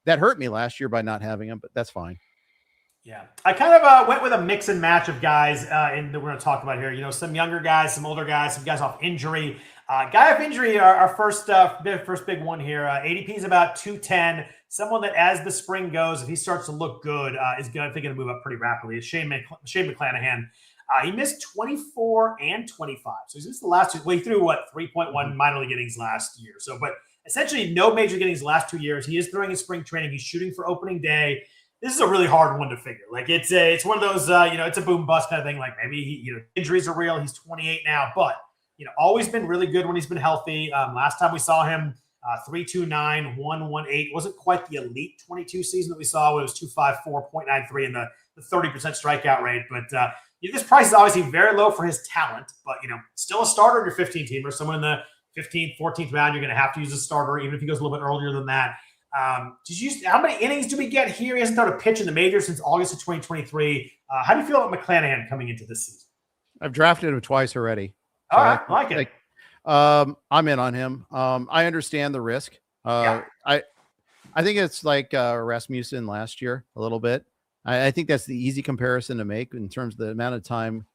that hurt me last year by not having him, but that's fine. Yeah. I kind of went with a mix and match of guys that we're going to talk about here. You know, some younger guys, some older guys, some guys off injury. Guy off injury, our first big one here. ADP is about 210. Someone that, as the spring goes, if he starts to look good, is going to move up pretty rapidly. Is Shane McClanahan. He missed 24 and 25. So he's missed the last two. Well, he threw 3.1 minor league innings last year. So, but essentially no major league innings the last 2 years. He is throwing in spring training. He's shooting for opening day. This is a really hard one to figure. Like it's one of those, it's a boom bust kind of thing. Like maybe injuries are real. He's 28 now, but always been really good when he's been healthy. Last time we saw him, 3.29, 1.18. Wasn't quite the elite 22 season that we saw. It was 2.54, in the 30% strikeout rate. But this price is obviously very low for his talent. But still a starter in your 15-teamer. Someone in the 15th, 14th round, you're going to have to use a starter, even if he goes a little bit earlier than that. How many innings do we get here? He hasn't thrown a pitch in the majors since August of 2023. How do you feel about McClanahan coming into this season? I've drafted him twice already. All right, I like it. I'm in on him. I understand the risk. I think it's like Rasmussen last year a little bit. I think that's the easy comparison to make in terms of the amount of time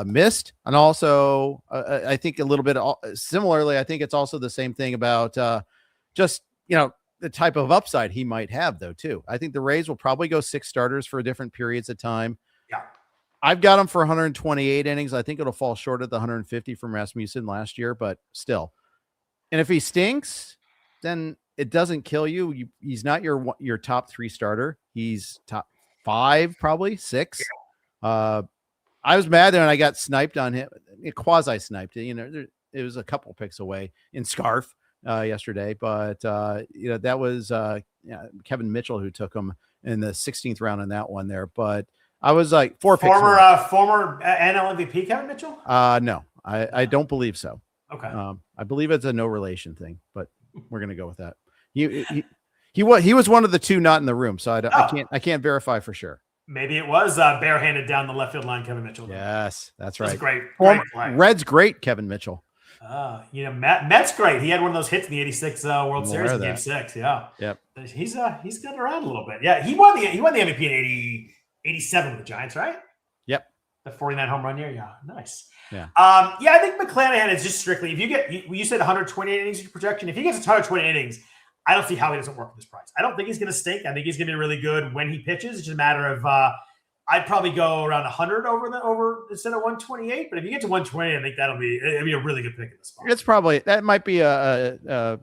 missed. And also, I think a little bit similarly, I think it's also the same thing about just, the type of upside he might have, though, too. I think the Rays will probably go 6 starters for different periods of time. Yeah. I've got him for 128 innings. I think it'll fall short of the 150 from Rasmussen last year, but still. And if he stinks, then it doesn't kill you. He's not your top 3 starter. He's top 5, probably 6. Yeah. I was mad when I got sniped on him. Quasi sniped. It was a couple picks away in Scarf yesterday, but that was Kevin Mitchell who took him in the 16th round in that one there. But I was like 4 picks. Former NL MVP Kevin Mitchell? No, I don't believe so. Okay. I believe it's a no relation thing, but we're gonna go with that. He was one of the 2 not in the room, so I can't verify for sure. Maybe it was barehanded down the left field line, Kevin Mitchell. Yes, that's right. Great play. Red's great, Kevin Mitchell. Matt's great. He had one of those hits in the '86 World Series in Game 6. Yeah. Yep. He's gotten around a little bit. Yeah. He won the MVP in '87 with the Giants, right? Yep. The 49 home run year. Yeah. Nice. Yeah. I think McClanahan is just strictly, if you said 128 innings projection, if he gets 120 innings, I don't see how he doesn't work with this price. I don't think he's going to stink. I think he's going to be really good when he pitches. It's just a matter of I'd probably go around 100 over instead of 128. But if you get to 120, I think it'd be a really good pick in the spot. That might be a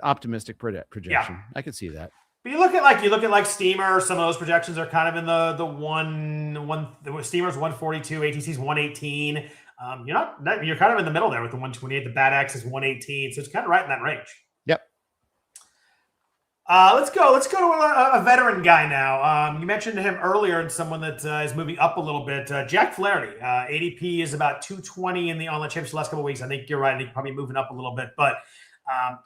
optimistic projection. Yeah. I could see that. But you look at Steamer. Some of those projections are kind of in the one. The Steamer's 142, ATC's 118. You're kind of in the middle there with the 128. The bad X is 118, so it's kind of right in that range. Yep. Let's go to a veteran guy now. You mentioned him earlier, and someone that is moving up a little bit. Jack Flaherty. ADP is about 220 in the online championship the last couple of weeks. I think you're right. I think probably moving up a little bit, but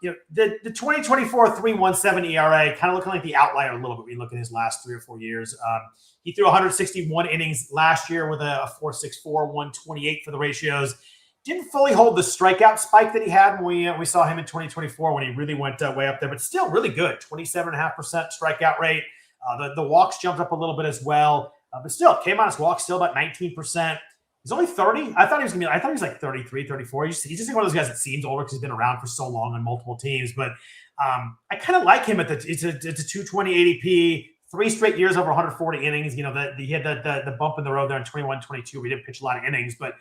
the 2024 3.17 ERA kind of looking like the outlier a little bit when you look at his last 3 or 4 years. He threw 161 innings last year with a 4.64, 128 for the ratios. Didn't fully hold the strikeout spike that he had when we saw him in 2024 when he really went way up there, but still really good. 27.5% strikeout rate. The walks jumped up a little bit as well, but still K minus walks still about 19%. He's only 30. I thought he was like 33, 34. He's just like one of those guys that seems older because he's been around for so long on multiple teams. But I kind of like him it's a 220 ADP, 3 straight years over 140 innings. He had the bump in the road there in 21, 22. We didn't pitch a lot of innings, but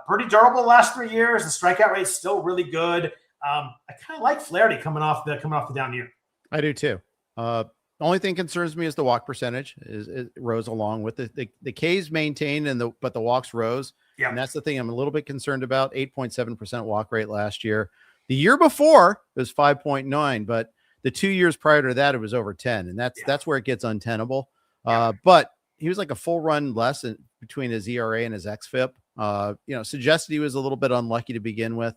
pretty durable the last 3 years. The strikeout rate's still really good. I kind of like Flaherty coming off the down year. I do too. The only thing concerns me is the walk percentage. It rose along with the Ks maintained but the walks rose. Yeah. And that's the thing I'm a little bit concerned about. 8.7% walk rate last year. The year before it was 5.9, but the 2 years prior to that, it was over 10. And that's where it gets untenable. But he was like a full run less between his ERA and his xFIP. Suggested he was a little bit unlucky to begin with.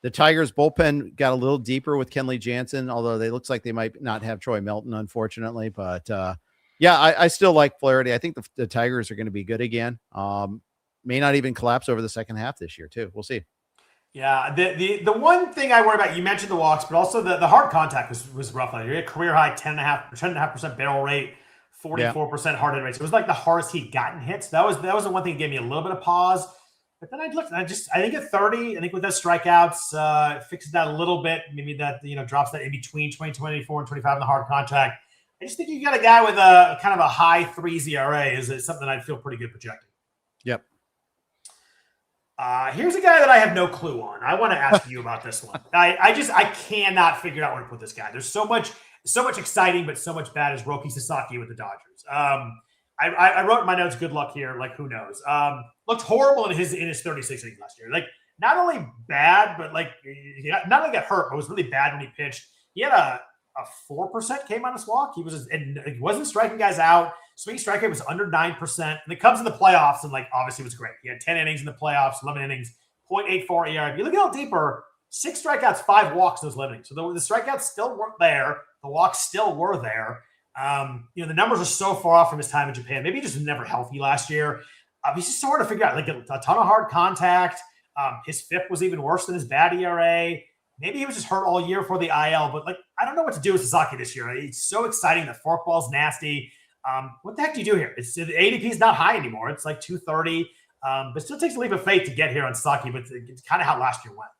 The Tigers bullpen got a little deeper with Kenley Jansen, although they looks like they might not have Troy Melton, unfortunately. But I still like Flaherty. I think the Tigers are going to be good again. May not even collapse over the second half this year too. We'll see. Yeah, the one thing I worry about, you mentioned the walks, but also the hard contact was rough. He had a career high 10.5% barrel rate, 44% hard hit rate. So it was like the hardest he'd gotten hits. That was the one thing that gave me a little bit of pause. But then I think at 30, I think with those strikeouts, it fixes that a little bit. Maybe that, drops that in between 2024 and 25 in the hard contact. I just think you got a guy with a kind of a high 3 ERA is something I'd feel pretty good projecting. Yep. Here's a guy that I have no clue on. I want to ask you about this one. I cannot figure out where to put this guy. There's so much exciting, but so much bad as Roki Sasaki with the Dodgers. I wrote in my notes, good luck here. Like, who knows? Looked horrible in his 36 innings last year. Like, not only bad, but not only got hurt, but was really bad when he pitched. He had a 4% K minus walk. He wasn't striking guys out. Swing strike rate was under 9%. And it comes in the playoffs, and obviously it was great. He had 10 innings in the playoffs, 11 innings, 0.84 ERA. If you look a little deeper, 6 strikeouts, 5 walks in those 11 innings. So the strikeouts still weren't there. The walks still were there. The numbers are so far off from his time in Japan. Maybe he just was never healthy last year. He's just so hard to figure out. Like a ton of hard contact. His FIP was even worse than his bad ERA. Maybe he was just hurt all year for the IL. But I don't know what to do with Sasaki this year. It's so exciting. The forkball's nasty. What the heck do you do here? The ADP is not high anymore. It's like 230. But it still takes a leap of faith to get here on Sasaki. But it's kind of how last year went.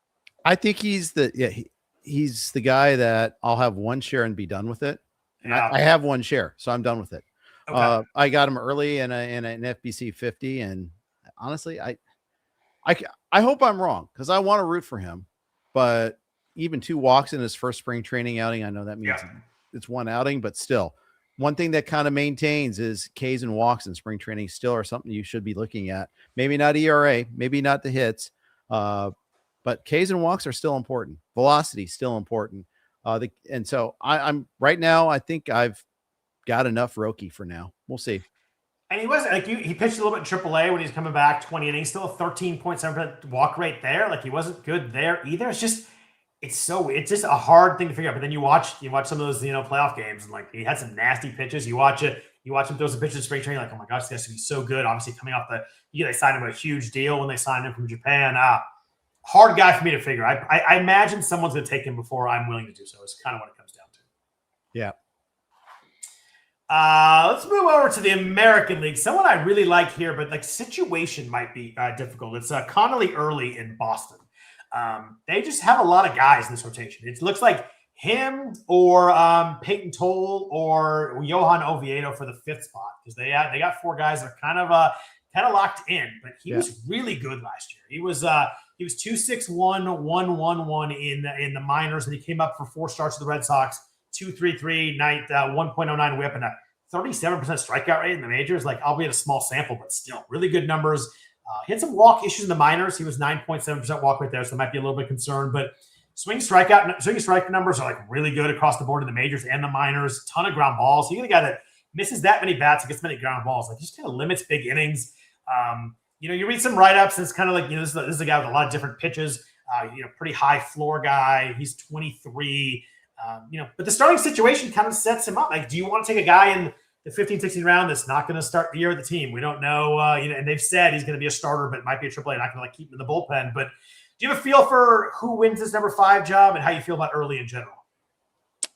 I think he's the guy that I'll have one share and be done with it. And I have one share, so I'm done with it. Okay. I got him early in an FBC 50, and honestly, I hope I'm wrong because I want to root for him. But even 2 walks in his first spring training outing, I know that means it's one outing, but still, one thing that kind of maintains is Ks and walks in spring training still are something you should be looking at. Maybe not ERA, maybe not the hits, but Ks and walks are still important. Velocity still important. And so I'm right now, I think I've got enough Roki for now. We'll see. And he was he pitched a little bit in AAA when he's coming back, 20 innings, still a 13.7% walk rate there. He wasn't good there either. It's just a hard thing to figure out. But then you watch some of those, playoff games, and he had some nasty pitches. You watch him throw some pitches in spring training, oh my gosh, this guy's be so good. Obviously coming off they signed him a huge deal when they signed him from Japan. Hard guy for me to figure. I imagine someone's going to take him before I'm willing to do so. It's kind of what it comes down to. Yeah. Let's move over to the American League. Someone I really like here, but situation might be difficult. It's Connelly Early in Boston. They just have a lot of guys in this rotation. It looks like him or Peyton Toll or Johan Oviedo for the 5th spot because they got 4 guys that are kind of locked in. But he was really good last year. He was 2.61, 1.11 in the minors, and he came up for 4 starts with the Red Sox, 2.33, 1.09 whip, and a 37% strikeout rate in the majors. Albeit a small sample, but still really good numbers. He had some walk issues in the minors. He was 9.7% walk rate there, so that might be a little bit concerned. But swing strike numbers are like really good across the board in the majors and the minors. Ton of ground balls. So you get a guy that misses that many bats and gets many ground balls. Like, just kind of limits big innings. You read some write-ups, and it's kind of like, this is a guy with a lot of different pitches. Pretty high floor guy. He's 23. But the starting situation kind of sets him up. Like, do you want to take a guy in the 15, 16 round that's not going to start the year with the team? We don't know. And they've said he's going to be a starter, but might be a AAA. Not going to keep him in the bullpen. But do you have a feel for who wins this number 5 job and how you feel about Early in general?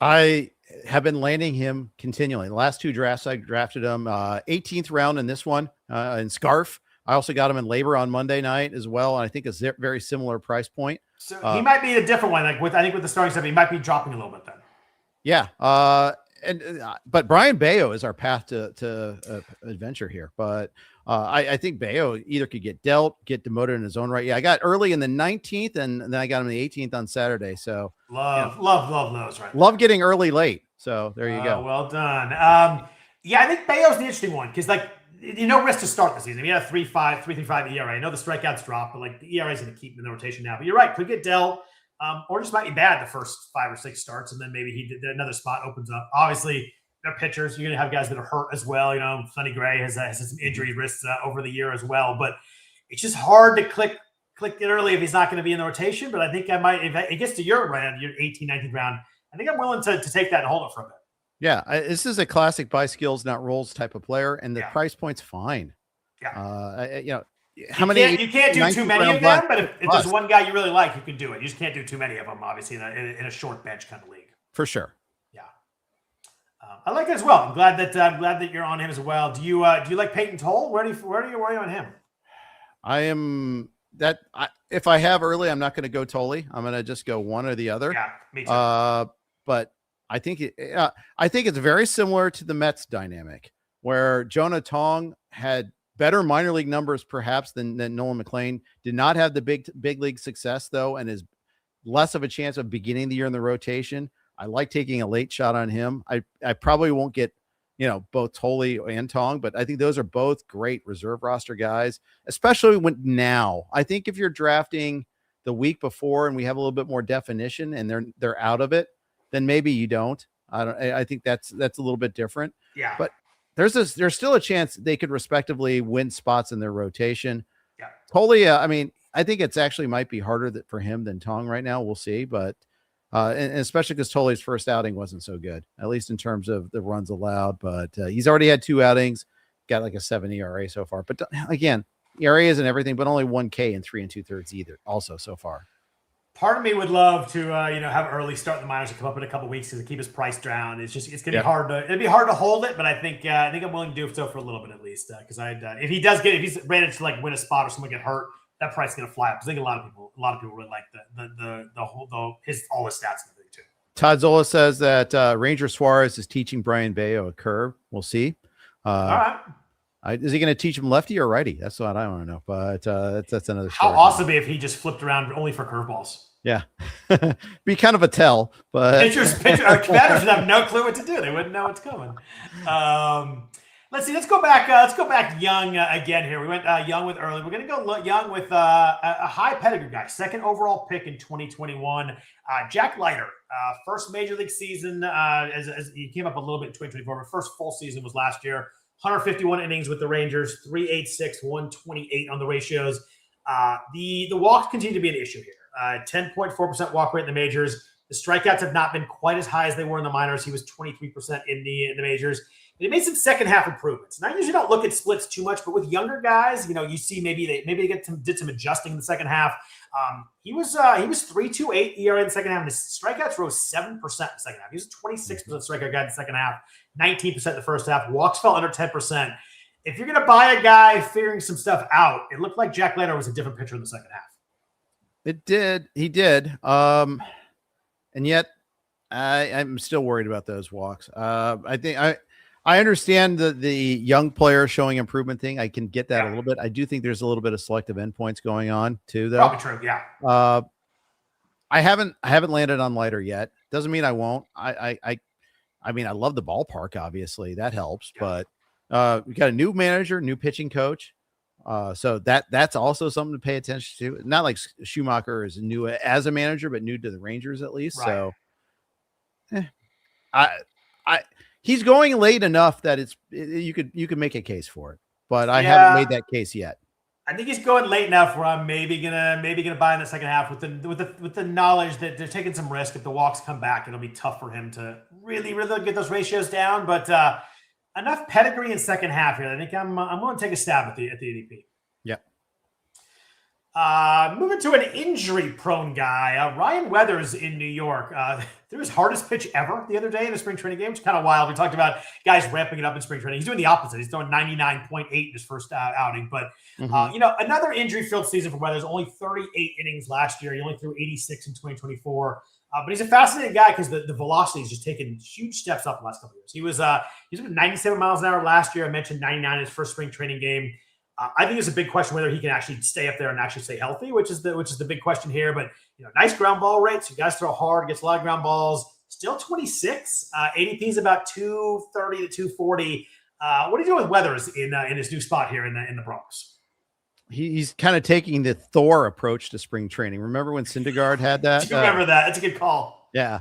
I have been landing him continually. The last 2 drafts, I drafted him 18th round in this one in Scarf. I also got him in Labor on Monday night as well. And I think a very similar price point. So he might be a different one. Like, I think with the starting stuff, he might be dropping a little bit then. Yeah. But Brian Bayo is our path to adventure here. But I think Bayo either could get dealt, get demoted in his own right. Yeah, I got Early in the 19th, and then I got him in the 18th on Saturday. So love those, right? Love getting early late. So there you go. Well done. I think Bayo's the interesting one because, like, no risk to start the season. He had a 3.35 ERA. I know the strikeouts dropped, but like, the ERA is going to keep him in the rotation now. But you're right, could get dealt, or just might be bad the first 5 or 6 starts, and then maybe another spot opens up. Obviously, they're pitchers. You're going to have guys that are hurt as well. Sonny Gray has some injury risks over the year as well. But it's just hard to click it early if he's not going to be in the rotation. But I think I might, if it gets to your round, your 18, 19th round, I think I'm willing to take that and hold it for a bit. Yeah, this is a classic buy skills, not rolls type of player, and the price point's fine. Yeah. How many? You can't do too many of them, but if there's one guy you really like, you can do it. You just can't do too many of them, obviously, in a short bench kind of league. For sure. Yeah, I like it as well. I'm glad that you're on him as well. Do you like Peyton Toll? Where are you on him? I am that. If I have Early, I'm not going to go Tolle. I'm going to just go one or the other. Yeah, me too. But I think it's very similar to the Mets dynamic, where Jonah Tong had better minor league numbers perhaps than Nolan McClain. Did not have the big league success though, and is less of a chance of beginning the year in the rotation. I like taking a late shot on him. I probably won't get both Tolle and Tong, but I think those are both great reserve roster guys, especially now. I think if you're drafting the week before and we have a little bit more definition and they're out of it, then maybe you don't. I think that's a little bit different. Yeah. But there's still a chance they could respectively win spots in their rotation. Yeah. Tolle, I think it's actually might be harder for him than Tong right now. We'll see. But and especially because Tolle's first outing wasn't so good, at least in terms of the runs allowed. But he's already had 2 outings, got like a 7 ERA so far. But again, ERA isn't everything, but only 1K in 3 2/3 either also so far. Part of me would love to, have Early start the minors and come up in a couple of weeks to keep his price down. It's going to be hard to hold it, but I think I'm willing to do so for a little bit at least. Because if he's ready to like win a spot or someone get hurt, that price is going to fly up. I think a lot of people really like all his stats and everything too. Todd Zola says that Ranger Suarez is teaching Brian Bayo a curve. We'll see. All right. Is he going to teach him lefty or righty? That's what I want to know. But that's another story. How awesome if he just flipped around only for curveballs. Yeah, be kind of a tell. But batters would have no clue what to do. They wouldn't know what's coming. Let's see. Let's go back young again here. We went young with Early. We're going to go young with a high pedigree guy, 2nd overall pick in 2021. Jack Leiter, first major league season. As he came up a little bit in 2024, but first full season was last year. 151 innings with the Rangers, 386, 128 on the ratios. The walks continue to be an issue here. 10.4% walk rate in the majors. The strikeouts have not been quite as high as they were in the minors. He was 23% in the majors. They made some second half improvements. And I usually don't look at splits too much, but with younger guys, you see maybe they did some adjusting in the second half. He was 3.28 ERA in the second half, and his strikeouts rose 7% in the second half. He was 26% strikeout guy in the second half, 19% in the first half. Walks fell under 10%. If you're going to buy a guy figuring some stuff out, it looked like Jack Leiter was a different pitcher in the second half. It did. He did. And yet I'm still worried about those walks. I think I understand the young player showing improvement thing. I can get that a little bit. I do think there's a little bit of selective endpoints going on too, though. Probably true. Yeah. I haven't landed on Leiter yet. Doesn't mean I won't. I love the ballpark. Obviously that helps, but we got a new manager, new pitching coach. So that's also something to pay attention to. Not like Schumacher is new as a manager, but new to the Rangers at least. Right. So he's going late enough that you could make a case for it, but I haven't made that case yet. I think he's going late enough where I'm maybe gonna buy in the second half with the knowledge that they're taking some risk. If the walks come back, it'll be tough for him to really get those ratios down. But enough pedigree in second half here. I think I'm going to take a stab at the ADP. Yeah. Moving to an injury-prone guy, Ryan Weathers in New York. Threw his hardest pitch ever the other day in a spring training game, which is kind of wild. We talked about guys ramping it up in spring training. He's doing the opposite. He's throwing 99.8 in his first outing. But, another injury-filled season for Weathers. Only 38 innings last year. He only threw 86 in 2024. But he's a fascinating guy because the velocity has just taken huge steps up the last couple of years. He was 97 miles an hour last year. I mentioned 99 in his first spring training game. I think it's a big question whether he can actually stay up there and actually stay healthy, which is the big question here. But nice ground ball rate. So you guys throw hard, gets a lot of ground balls. Still 26. ADP is about 230 to 240. What are you doing with Weathers in his new spot here in the Bronx? He's kind of taking the Thor approach to spring training. Remember when Syndergaard had that? Do you remember that? That's a good call. Yeah.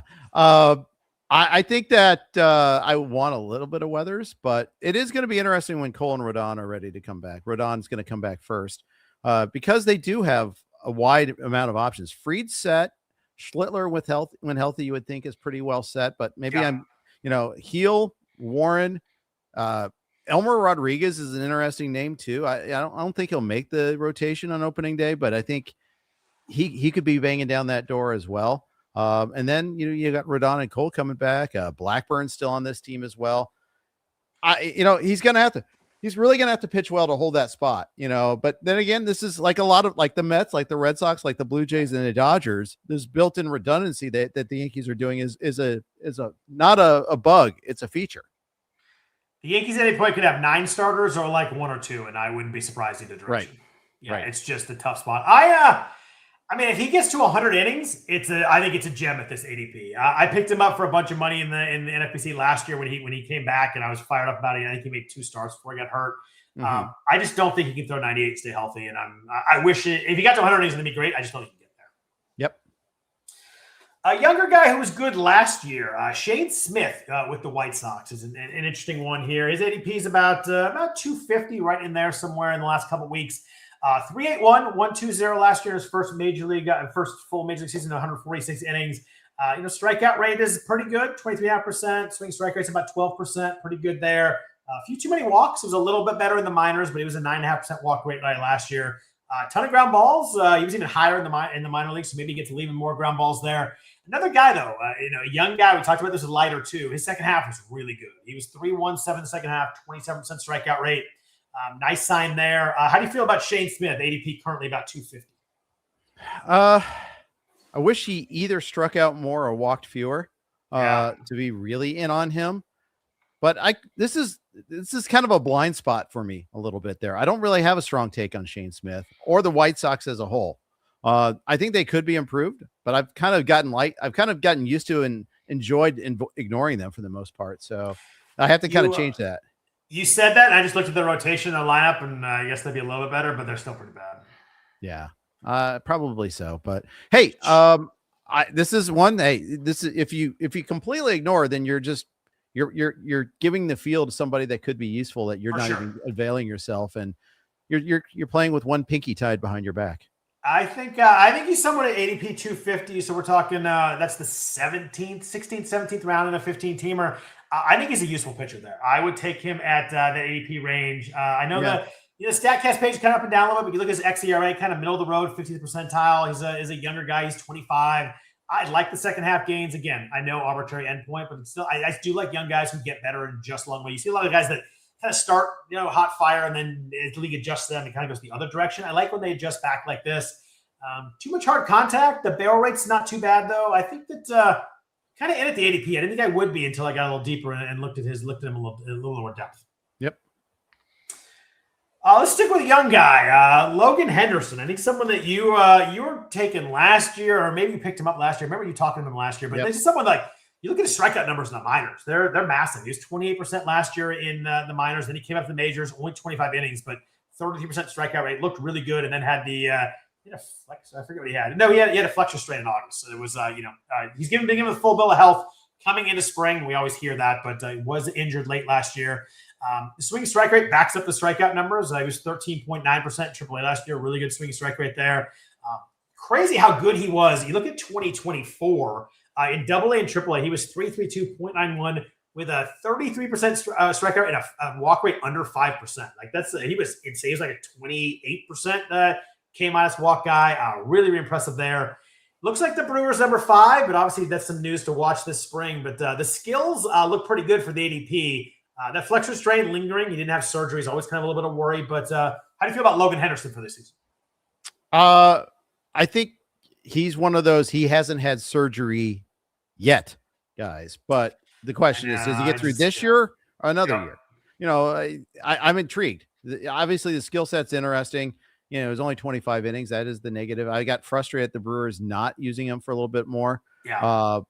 I think that I want a little bit of Weathers, but it is going to be interesting when Cole and Rodon are ready to come back. Rodon's going to come back first because they do have a wide amount of options. Fried's set. Schlittler when healthy, you would think is pretty well set, but maybe Heel, Warren, Elmer Rodriguez is an interesting name too. I don't think he'll make the rotation on opening day, but I think he could be banging down that door as well. And then you got Rodon and Cole coming back. Blackburn's still on this team as well. He's really gonna have to pitch well to hold that spot. But then again, this is like a lot of like the Mets, like the Red Sox, like the Blue Jays and the Dodgers. This built-in redundancy that the Yankees are doing is not a bug. It's a feature. The Yankees at any point could have 9 starters or like 1 or 2, and I wouldn't be surprised either direction. Right. Yeah, right. It's just a tough spot. I mean, if he gets to 100 innings, I think it's a gem at this ADP. I picked him up for a bunch of money in the NFBC last year when he came back, and I was fired up about it. I think he made 2 starts before he got hurt. I just don't think he can throw 98 and stay healthy, and I wish if he got to 100 innings, it'd be great. I just don't think he can get there. Yep. A younger guy who was good last year, Shane Smith with the White Sox is an interesting one here. His ADP is about 250, right in there somewhere in the last couple of weeks. 3.81, 1.20 last year. His first full major league season, 146 innings. Strikeout rate is pretty good, 23.5%. Swing strike rate's about 12%, pretty good there. A few too many walks. It was a little bit better in the minors, but he was a 9.5% walk rate last year. A ton of ground balls. He was even higher in the minor leagues, so maybe he gets even more ground balls there. Another guy, though, a young guy. We talked about this with Leiter, too. His second half was really good. He was 3.17 the second half, 27% strikeout rate. Nice sign there. How do you feel about Shane Smith? ADP currently about 250. I wish he either struck out more or walked fewer to be really in on him. But this is kind of a blind spot for me a little bit there. I don't really have a strong take on Shane Smith or the White Sox as a whole. I think they could be improved, but I've kind of gotten used to and enjoyed ignoring them for the most part. So I have to kind of change that. You said that, and I just looked at the rotation and the lineup, and I guess they'd be a little bit better, but they're still pretty bad. Yeah, probably so. But hey, this is one. Hey, this is if you completely ignore, then you're giving the field to somebody that could be useful that you're not even availing yourself, and you're playing with one pinky tied behind your back. I think he's somewhat at ADP 250. So we're talking that's the 16th, 17th round in a 15-teamer. I think he's a useful pitcher there. I would take him at the ADP range. I know the StatCast page is kind of up and down a little bit, but you look at his xERA, kind of middle of the road, 50th percentile. He's a younger guy. He's 25. I like the second half gains. Again, I know arbitrary endpoint, but still, I do like young guys who get better in just a long way. You see a lot of guys that kind of start, hot fire, and then the league adjusts them and kind of goes the other direction. I like when they adjust back like this. Too much hard contact. The barrel rate's not too bad, though. I think that kind of in at the ADP. I didn't think I would be until I got a little deeper and looked at him a little more depth. Yep. Let's stick with a young guy, Logan Henderson. I think someone that you were taking last year, or maybe you picked him up last year. I remember you talking to him last year, but this is someone like you look at his strikeout numbers in the minors. They're massive. He was 28% last year in the minors. Then he came up to the majors, only 25 innings, but 33% strikeout rate, looked really good, and then had the he had a flex. I forget what he had. No, he had a flexor strain in August. So it was he's been given a full bill of health coming into spring. We always hear that, but he was injured late last year. The swing strike rate backs up the strikeout numbers. He was 13.9% AAA last year. Really good swing strike rate there. Crazy how good he was. You look at 2024 in AA and AAA, he was 332.91 with a 33% strikeout and a walk rate under 5%. Like he was insane. He was like a 28% K- walk guy. Really, really impressive there. Looks like the Brewers number 5, but obviously that's some news to watch this spring. But the skills look pretty good for the ADP. That flexor strain lingering. He didn't have surgery. He's always kind of a little bit of worry. But how do you feel about Logan Henderson for this season? I think he's one of those. He hasn't had surgery yet, guys. But the question is, does he get through this year or another year? You know, I'm intrigued. Obviously, the skill set's interesting. You know, it was only 25 innings. That is the negative. I got frustrated at the Brewers not using him for a little bit more. Yeah.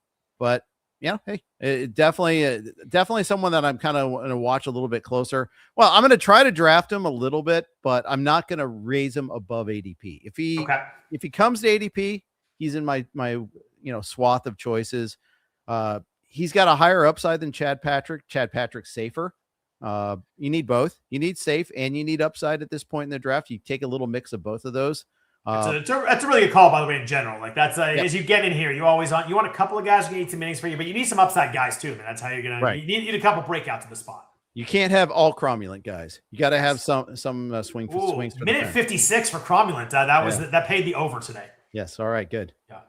But yeah, hey, definitely someone that I'm kind of going to watch a little bit closer. Well, I'm going to try to draft him a little bit, but I'm not going to raise him above ADP. If he comes to ADP, he's in my swath of choices. He's got a higher upside than Chad Patrick. Chad Patrick's safer. You need both. You need safe and you need upside at this point in the draft. You take a little mix of both of those. That's a really good call, by the way, in general. Like that's as you get in here, you want a couple of guys who can eat some innings for you, but you need some upside guys too, man. That's how you're gonna you need a couple breakouts in the spot. You can't have all cromulent guys. You got to have some swings. For minute 56 for cromulent. That paid the over today. Yes. All right. Good. Yeah.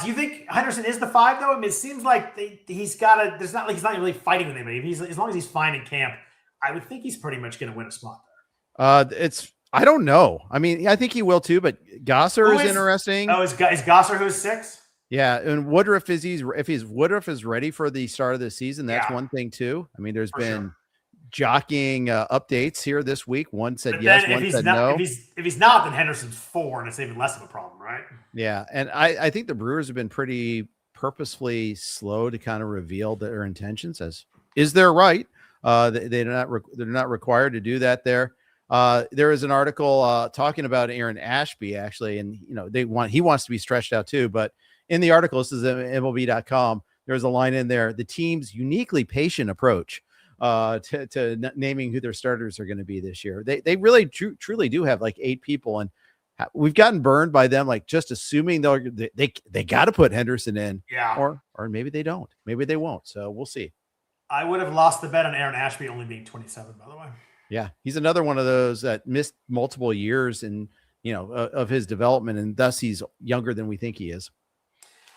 Do you think Henderson is the 5 though? I mean, it seems like he's got to. There's not like he's not really fighting with anybody. As long as he's fine in camp, I would think he's pretty much going to win a spot there. I don't know. I mean, I think he will too, but Gosser is interesting. Oh, is Gosser who's 6? Yeah, and Woodruff if Woodruff is ready for the start of the season, that's one thing too. I mean, there's been jockeying updates here this week. One said yes, one said no. If he's not, then Henderson's 4, and it's even less of a problem, right? Yeah, and I think the Brewers have been pretty purposefully slow to kind of reveal their intentions. As is their right. They're not required to do that there. There is an article talking about Aaron Ashby actually, and he wants to be stretched out too. But in the article, this is at MLB.com. There's a line in there: the team's uniquely patient approach to naming who their starters are going to be this year. They really truly do have like 8 people, and we've gotten burned by them, like just assuming they got to put Henderson in, or maybe they don't, maybe they won't. So we'll see. I would have lost the bet on Aaron Ashby only being 27, by the way. Yeah, he's another one of those that missed multiple years and of his development, and thus he's younger than we think he is.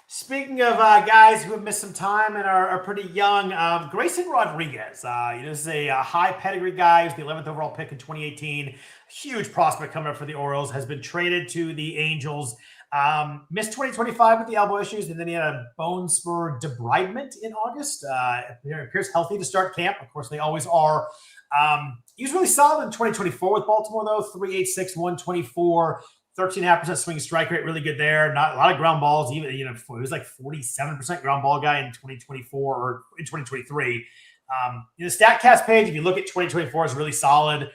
Speaking of guys who have missed some time and are pretty young, Grayson Rodriguez. This is a high pedigree guy. He was the 11th overall pick in 2018. Huge prospect coming up for the Orioles. Has been traded to the Angels. Missed 2025 with the elbow issues, and then he had a bone spur debridement in August. Appears healthy to start camp. Of course, they always are. He was really solid in 2024 with Baltimore, though. 386, 124, 13.5% swing strike rate, really good there. Not a lot of ground balls. Even he was like 47% ground ball guy in 2024 or in 2023. The Statcast page, if you look at 2024, is really solid.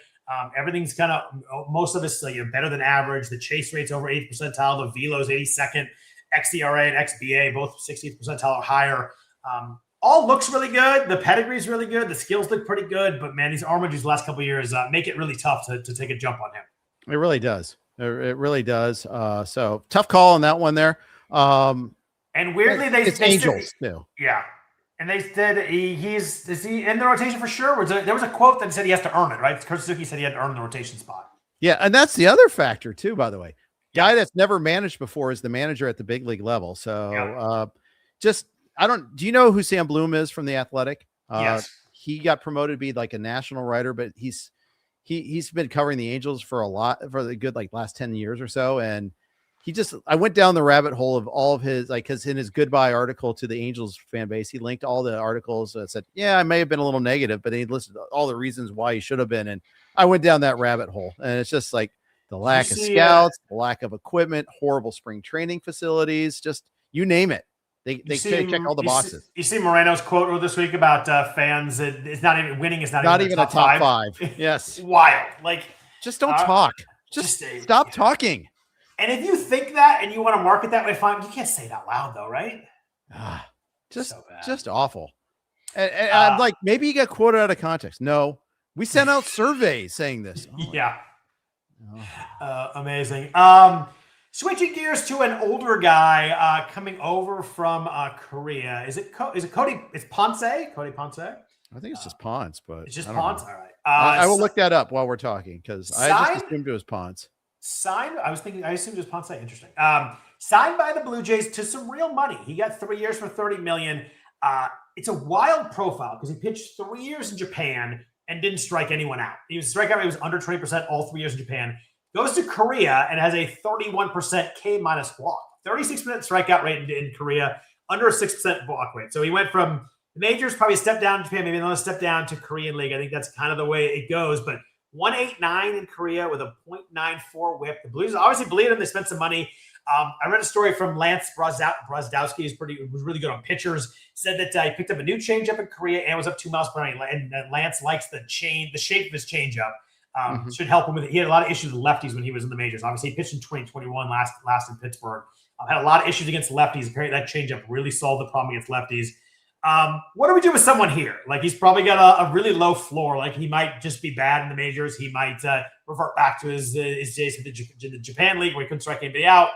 Everything's kind of most of it's better than average. The chase rate's over 8th percentile. The Velo's 82nd. XDRA and XBA both 60th percentile or higher. All looks really good. The pedigree's really good. The skills look pretty good. But, man, these arm injuries the last couple of years make it really tough to take a jump on him. It really does. It really does. So, tough call on that one there. And weirdly, it's Angels too. Yeah. And they said is he in the rotation for sure? There was a quote that said he has to earn it, right? Kurt Suzuki said he had to earn the rotation spot. Yeah, and that's the other factor, too, by the way. Guy that's never managed before is the manager at the big league level. So, do you know who Sam Bloom is from The Athletic? Yes. He got promoted to be like a national writer, but he's been covering the Angels for the good last 10 years or so. And I went down the rabbit hole of all of his, because in his goodbye article to the Angels fan base, he linked all the articles that said, yeah, I may have been a little negative, but he listed all the reasons why he should have been. And I went down that rabbit hole, and it's just like the lack of scouts, the lack of equipment, horrible spring training facilities, just you name it. They check all the boxes. You see Moreno's quote this week about fans. It's not even winning. It's not even a top five. Yes. Wild. Like, just don't talk. Just stop talking. And if you think that and you want to market that way, fine. You can't say it out loud though, right? Just awful. And I'm like, maybe you got quoted out of context. No, we sent out surveys saying this. Yeah. Amazing. Switching gears to an older guy coming over from Korea. Is it Cody? It's Ponce? Cody Ponce? I think it's just Ponce, but it's just Ponce. All right. I will look that up while we're talking because I just assumed it was Ponce. Signed. I assumed it was Ponce. Interesting. Signed by the Blue Jays to some real money. He got 3 years for $30 million. It's a wild profile because he pitched 3 years in Japan and didn't strike anyone out. Strikeout rate was under 20% all 3 years in Japan. Goes to Korea and has a 31% K minus walk, 36% strikeout rate in Korea, under a 6% walk rate. So he went from the majors, probably a step down in Japan, maybe another step down to Korean League. I think that's kind of the way it goes. But 189 in Korea with a .94 whip. The Blues obviously believe him. They spent some money. I read a story from Lance Brozdowski, who's really good on pitchers, said that he picked up a new changeup in Korea and was up 2 miles per hour. And Lance likes the shape of his changeup. Should help him with it. He had a lot of issues with lefties when he was in the majors. Obviously, he pitched in 2021 last in Pittsburgh. Had a lot of issues against lefties. Apparently, that changeup really solved the problem against lefties. What do we do with someone here? Like, he's probably got a really low floor. Like, he might just be bad in the majors. He might revert back to his days in the Japan League where he couldn't strike anybody out.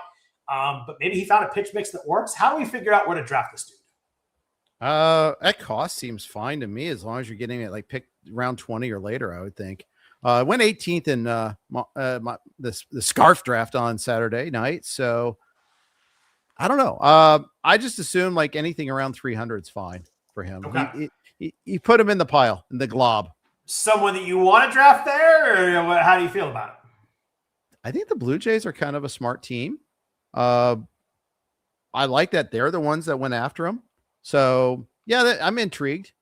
But maybe he found a pitch mix that works. How do we figure out where to draft this dude? At cost seems fine to me as long as you're getting it like picked round 20 or later, I would think. Went 18th in the scarf draft on Saturday night. So I don't know. I just assume like anything around 300 is fine for him. Okay. He put him in the pile, in the glob. Someone that you want to draft there, or how do you feel about it? I think the Blue Jays are kind of a smart team. I like that they're the ones that went after him. So yeah, I'm intrigued.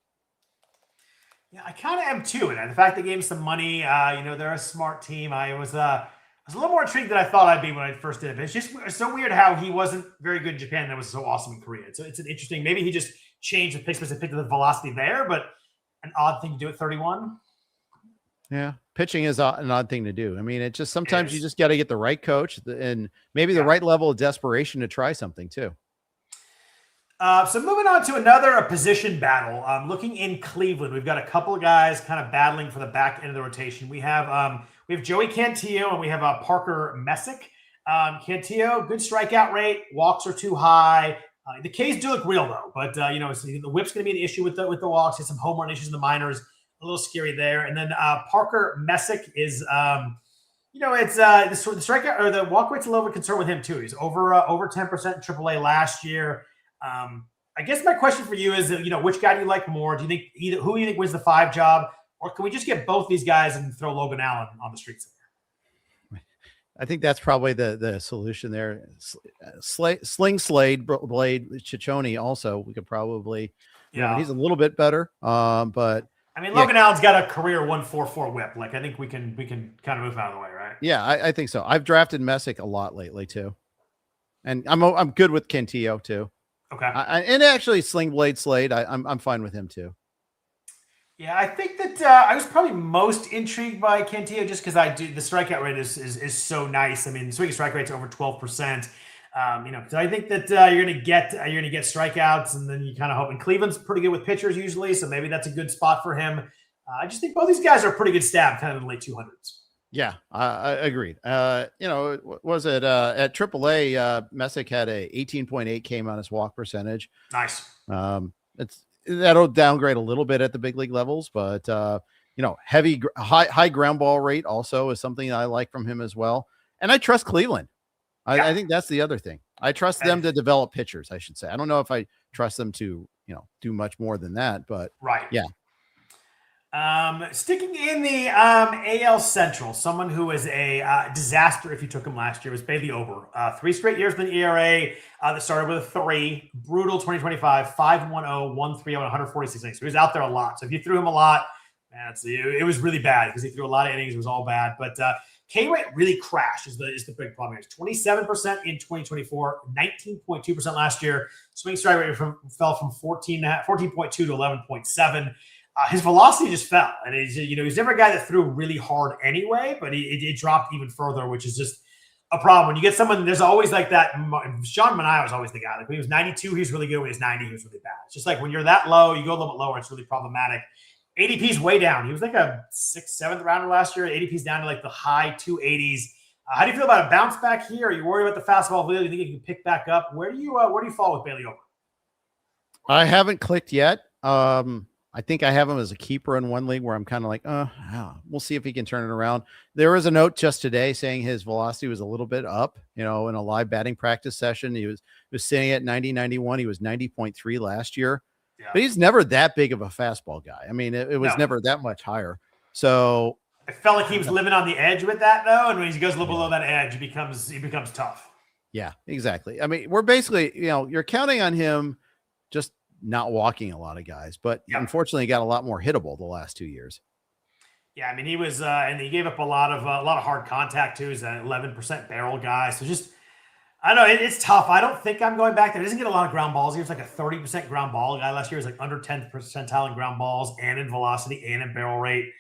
Yeah, I kind of am too. And the fact they gave him some money, they're a smart team. I was a little more intrigued than I thought I'd be when I first did it. But it's so weird how he wasn't very good in Japan and was so awesome in Korea. So it's an interesting, maybe he just changed the picks because he picked the velocity there, but an odd thing to do at 31. Yeah, pitching is an odd thing to do. I mean, it just sometimes you just got to get the right coach and maybe the right level of desperation to try something too. So moving on to another position battle. Looking in Cleveland, we've got a couple of guys kind of battling for the back end of the rotation. We have Joey Cantillo and we have Parker Messick. Cantillo, good strikeout rate. Walks are too high. The Ks do look real though, but the whip's going to be an issue with the walks. There's some home run issues in the minors. A little scary there. And then Parker Messick is, the strikeout or the walk rate's a little bit concerned with him too. He's over 10% in AAA last year. I guess my question for you is, which guy do you like more? Do you think who do you think wins the 5 job, or can we just get both these guys and throw Logan Allen on the streets? I think that's probably the solution there. Sling Slade, Blade, Ciccone also. We could probably, he's a little bit better. But I mean, Logan Allen's got a career 1.44 whip. Like, I think we can kind of move out of the way, right? Yeah, I think so. I've drafted Messick a lot lately too, and I'm good with Cantillo too. Okay. And actually, Sling Blade Slade, I'm fine with him too. Yeah, I think that I was probably most intrigued by Cantillo just because the strikeout rate is so nice. I mean, swinging strike rate's over 12%. So I think that you're gonna get strikeouts, and then you kind of hope. And Cleveland's pretty good with pitchers usually, so maybe that's a good spot for him. I just think both these guys are a pretty good stab, kind of in the late 200s. Yeah, I agreed. Was it at AAA? Messick had a 18.8 K minus walk percentage. Nice. That'll downgrade a little bit at the big league levels, but heavy high ground ball rate also is something I like from him as well. And I trust Cleveland. I think that's the other thing. I trust them to develop pitchers, I should say. I don't know if I trust them to do much more than that, but right. Yeah. Sticking in the AL Central, someone who was a disaster if you took him last year was Bailey Ober. 3 straight years with an ERA that started with a 3. Brutal 2025, 5.10, 1.30, 146 innings. So he was out there a lot. So if you threw him a lot, it was really bad because he threw a lot of innings. It was all bad. But K rate really crashed is the big problem. It's 27% in 2024, 19.2% last year. Swing strike rate fell from 14.2 to 11.7. His velocity just fell, and he's never a guy that threw really hard anyway, but it dropped even further, which is just a problem. When you get someone, there's always like that. Sean Manaea was always the guy. Like when he was 92, he was really good. When he was 90, he was really bad. It's just like when you're that low, you go a little bit lower, it's really problematic. ADP's way down. He was like a 6th, 7th rounder last year. ADP's down to like the high 280s. How do you feel about a bounce back here? Are you worried about the fastball? Do you think he can pick back up? Where do you fall with Bailey Ober? I haven't clicked yet. I think I have him as a keeper in one league where I'm kind of like, we'll see if he can turn it around. There was a note just today saying his velocity was a little bit up, in a live batting practice session. He was sitting at 90, 91. He was 90.3 last year, but he's never that big of a fastball guy. I mean, it was never that much higher. So I felt like he was living on the edge with that though. And when he goes a little below that edge, he becomes tough. Yeah, exactly. I mean, we're basically, you're counting on him just not walking a lot of guys, but unfortunately he got a lot more hittable the last 2 years. Yeah, I mean, he was, and he gave up a lot of hard contact too. He's an 11% barrel guy. So just, I don't know, it's tough. I don't think I'm going back there. He doesn't get a lot of ground balls. He was like a 30% ground ball guy last year. He was like under 10th percentile in ground balls and in velocity and in barrel rate.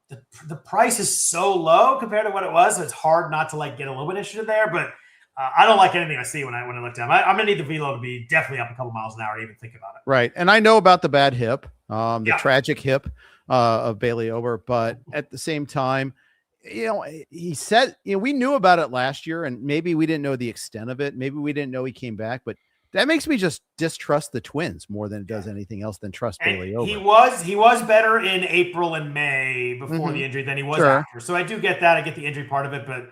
The price is so low compared to what it was. So it's hard not to like get a little bit interested there, but I don't like anything I see when I look down. I'm going to need the velo to be definitely up a couple miles an hour to even think about it. Right. And I know about the bad hip, the tragic hip of Bailey Ober, but at the same time, he said, we knew about it last year and maybe we didn't know the extent of it. Maybe we didn't know he came back, but that makes me just distrust the Twins more than it does anything else than trust Bailey Ober. He was better in April and May before the injury than he was after. So I do get that. I get the injury part of it, but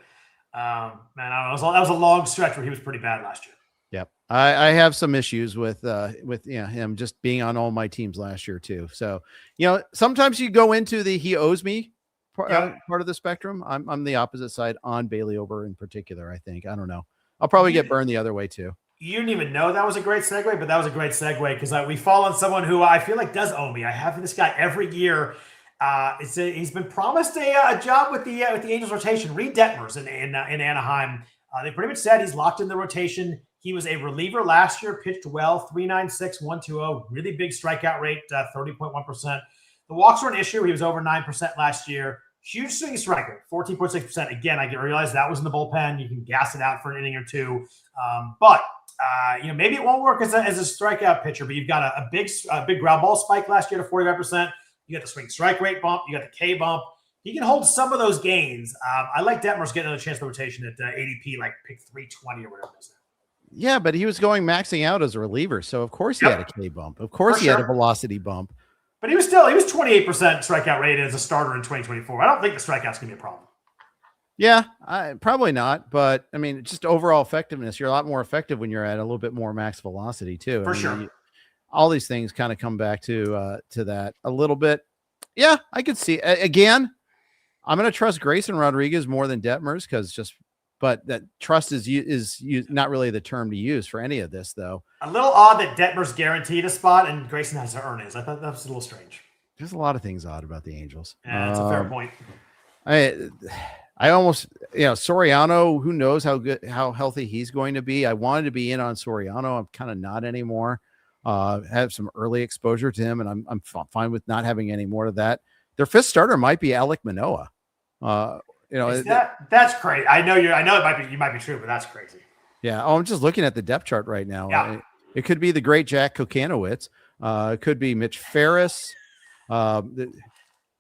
man, I don't know. That was a long stretch where he was pretty bad last year. Yep. I have some issues with him just being on all my teams last year too. So, sometimes you go into the, he owes me part of the spectrum. I'm the opposite side on Bailey Ober in particular. I think, I don't know. I'll probably get burned the other way too. You didn't even know that was a great segue, but that was a great segue because we fall on someone who I feel like does owe me. I have this guy every year. He's been promised a job with the Angels rotation. Reid Detmers in Anaheim. They pretty much said he's locked in the rotation. He was a reliever last year, pitched well, 3.96, 1.20, really big strikeout rate, 30.1%. The walks were an issue. He was over 9% last year. Huge swing strike rate, 14.6%. Again, I realize that was in the bullpen. You can gas it out for an inning or two, but maybe it won't work as a strikeout pitcher. But you've got a big ground ball spike last year to 45%. You got the swing strike rate bump. You got the K bump. He can hold some of those gains. I like Detmers getting another chance at the rotation at ADP, like pick 320 or whatever it is. Yeah, but he was maxing out as a reliever, so of course he had a K bump. Of course he had a velocity bump. But he was 28% strikeout rate as a starter in 2024. I don't think the strikeout's gonna be a problem. Yeah, probably not. But I mean, just overall effectiveness. You're a lot more effective when you're at a little bit more max velocity too. For sure. All these things kind of come back to that a little bit. Yeah, I could see. Again, I'm going to trust Grayson Rodriguez more than Detmers but that trust is not really the term to use for any of this, though. A little odd that Detmers guaranteed a spot and Grayson has to earn his. I thought that was a little strange. There's a lot of things odd about the Angels. Yeah, that's a fair point. I almost, Soriano, who knows how healthy he's going to be. I wanted to be in on Soriano. I'm kind of not anymore. Have some early exposure to him, and I'm fine with not having any more of that. Their fifth starter might be Alek Manoah. That's crazy. I know you might be true, but that's crazy. Yeah. Oh, I'm just looking at the depth chart right now. Yeah. It could be the great Jack Kokanowitz. It could be Mitch Ferris. Jack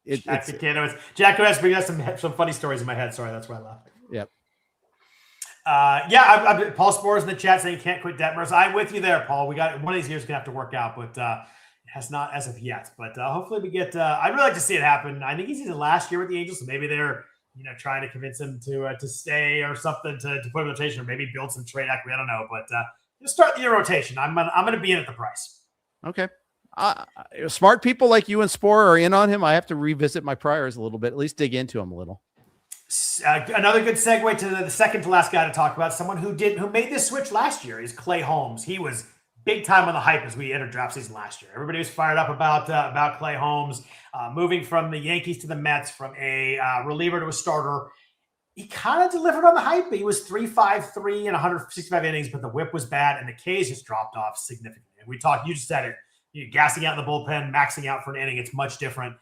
Kokanowitz brings us some funny stories in my head. Sorry, that's why I laughed. Yep. Paul Spores in the chat saying can't quit Detmers. I'm with you there, Paul. We got one of these years gonna have to work out, but it has not as of yet. But hopefully we get. I'd really like to see it happen. I think he's in the last year with the Angels, so maybe they're trying to convince him to stay or something to put him in rotation, or maybe build some trade equity. I don't know, but just start the year rotation. I'm gonna be in at the price. Okay. Smart people like you and Spore are in on him. I have to revisit my priors a little bit, at least dig into him a little. Another good segue to the second to last guy to talk about, someone who made this switch last year, is Clay Holmes. He was big time on the hype as we entered draft season last year. Everybody was fired up about Clay Holmes moving from the Yankees to the Mets, from a reliever to a starter. he kind of delivered on the hype. He was 3.53 in 165 innings, but the whip was bad, and the Ks just dropped off significantly. We talked, you just said it, gassing out in the bullpen, maxing out for an inning. It's much different.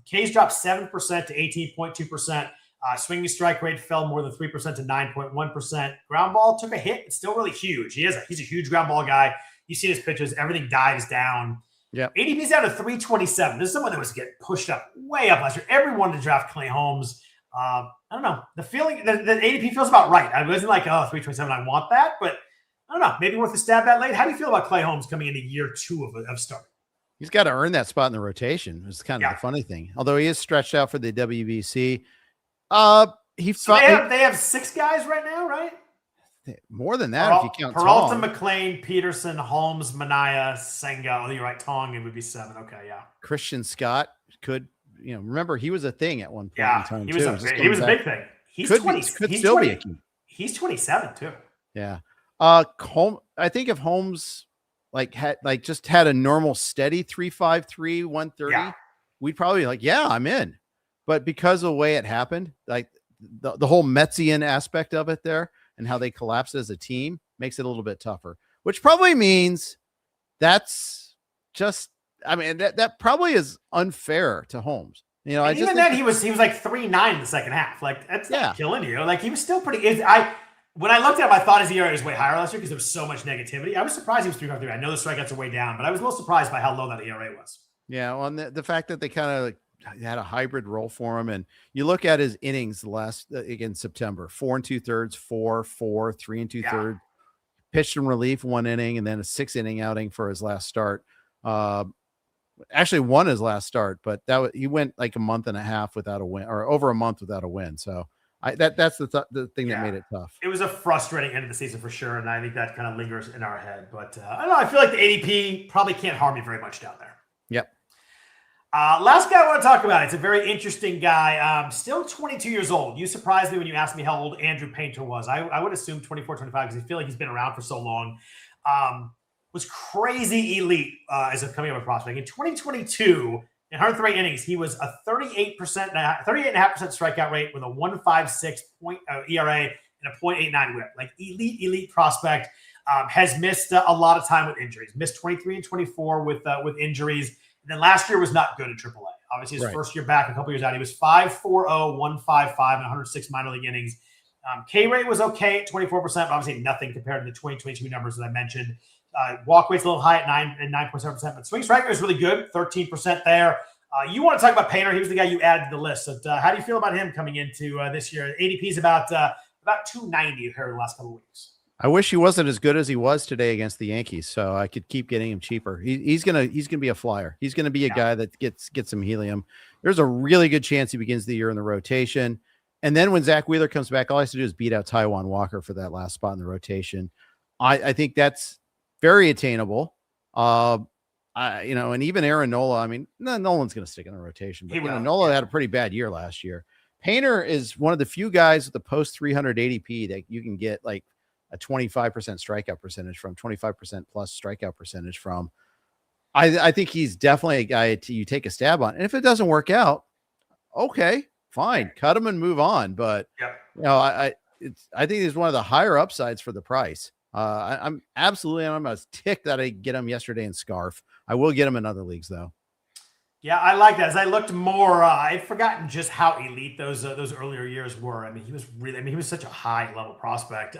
Ks dropped 7% to 18.2%. Swinging strike rate fell more than 3% to 9.1%. Ground ball took a hit. It's still really huge. He's a huge ground ball guy. You see his pitches, everything dives down. Yeah. ADP's down to 327. This is someone that was getting pushed up way up last year. Everyone wanted to draft Clay Holmes. I don't know. The feeling that ADP feels about right. I wasn't like, 327, I want that, but I don't know. Maybe worth a stab at late. How do you feel about Clay Holmes coming into year 2 of starting? He's got to earn that spot in the rotation. It's kind of the funny thing. Although he is stretched out for the WBC. They have 6 guys right now, right? More than that if you count Peralta, Tong. McClain, Peterson, Holmes, Minaya, Senga. Oh, you're right. Tong, it would be 7. Okay, yeah. Christian Scott could, remember he was a thing at one point in time. He was a big thing. He's 20. Could still be a key. He's 27 too. Yeah. I think if Holmes just had a normal steady 3.53, 130, we'd probably be I'm in. But because of the way it happened, like the whole Metsian aspect of it there and how they collapsed as a team makes it a little bit tougher, which probably means that's just, that probably is unfair to Holmes. He was like 3.9 in the second half. Like that's not killing you. Like he was still pretty. When I looked at him, I thought his ERA was way higher last year because there was so much negativity. I was surprised he was 3.3. I know the strikeouts are way down, but I was a little surprised by how low that ERA was. Yeah, well, the fact that they kind of had a hybrid role for him, and you look at his innings against September: 4 2/3, 4, 3 2/3. Pitched in relief 1 inning, and then a 6-inning outing for his last start. Actually won his last start, but he went like a month and a half without a win, or over a month without a win. So that's the thing that made it tough. It was a frustrating end of the season for sure, and I think that kind of lingers in our head. But I don't know. I feel like the ADP probably can't harm you very much down there. Yep. Last guy I want to talk about. It's a very interesting guy. Still 22 years old. You surprised me when you asked me how old Andrew Painter was. I would assume 24, 25 because I feel like he's been around for so long. Was crazy elite as a coming up a prospect. In 2022, in 103 innings, he was a 38.5% strikeout rate with a 1.56 ERA and a 0.89 whip. Like elite prospect. Has missed a lot of time with injuries. Missed 23 and 24 with injuries. And then last year was not good in AAA. Obviously, his first year back, a couple years out, he was 5.40, 1.55 in 106 minor league innings. K rate was okay at 24%, but obviously nothing compared to the 2022 numbers that I mentioned. Walk rate's a little high at 9.7%, but swing strike rate is really good, 13% there. You want to talk about Painter? He was the guy you added to the list. So how do you feel about him coming into this year? ADP is about 290 here in the last couple of weeks. I wish he wasn't as good as he was today against the Yankees, so I could keep getting him cheaper. He's gonna be a flyer. He's gonna be a guy that gets some helium. There's a really good chance he begins the year in the rotation, and then when Zach Wheeler comes back, all he has to do is beat out Taijuan Walker for that last spot in the rotation. I think that's very attainable. And even Aaron Nola. Nolan's gonna stick in the rotation, but Nola had a pretty bad year last year. Painter is one of the few guys with the post 300 ADP that you can get like a 25% strikeout percentage from, 25% plus strikeout percentage from. I think he's definitely a guy you take a stab on. And if it doesn't work out, okay, fine, cut him and move on. But I think he's one of the higher upsides for the price. I'm as ticked that I get him yesterday in Scarf. I will get him in other leagues though. Yeah, I like that. As I looked more, I'd forgotten just how elite those earlier years were. He was such a high level prospect.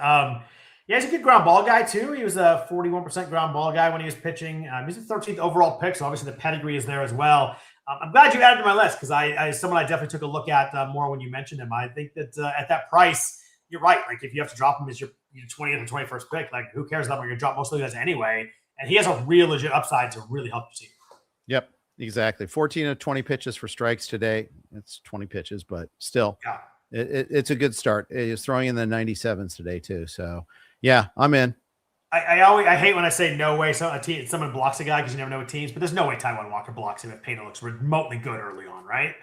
He's a good ground ball guy too. He was a 41% ground ball guy when he was pitching. He's the 13th overall pick, so obviously the pedigree is there as well. I'm glad you added to my list because someone I definitely took a look at more when you mentioned him. I think that at that price, you're right. Like if you have to drop him as your 20th or 21st pick, like who cares that we're going to drop most of those guys anyway? And he has a real legit upside to really help your team. Yep. Exactly. 14 of 20 pitches for strikes today. It's 20 pitches, but still, it's a good start. He's throwing in the 97s today too. So yeah, I'm in. I hate when I say no way. So someone blocks a guy because you never know with teams, but there's no way Taijuan Walker blocks him if Painter looks remotely good early on, right?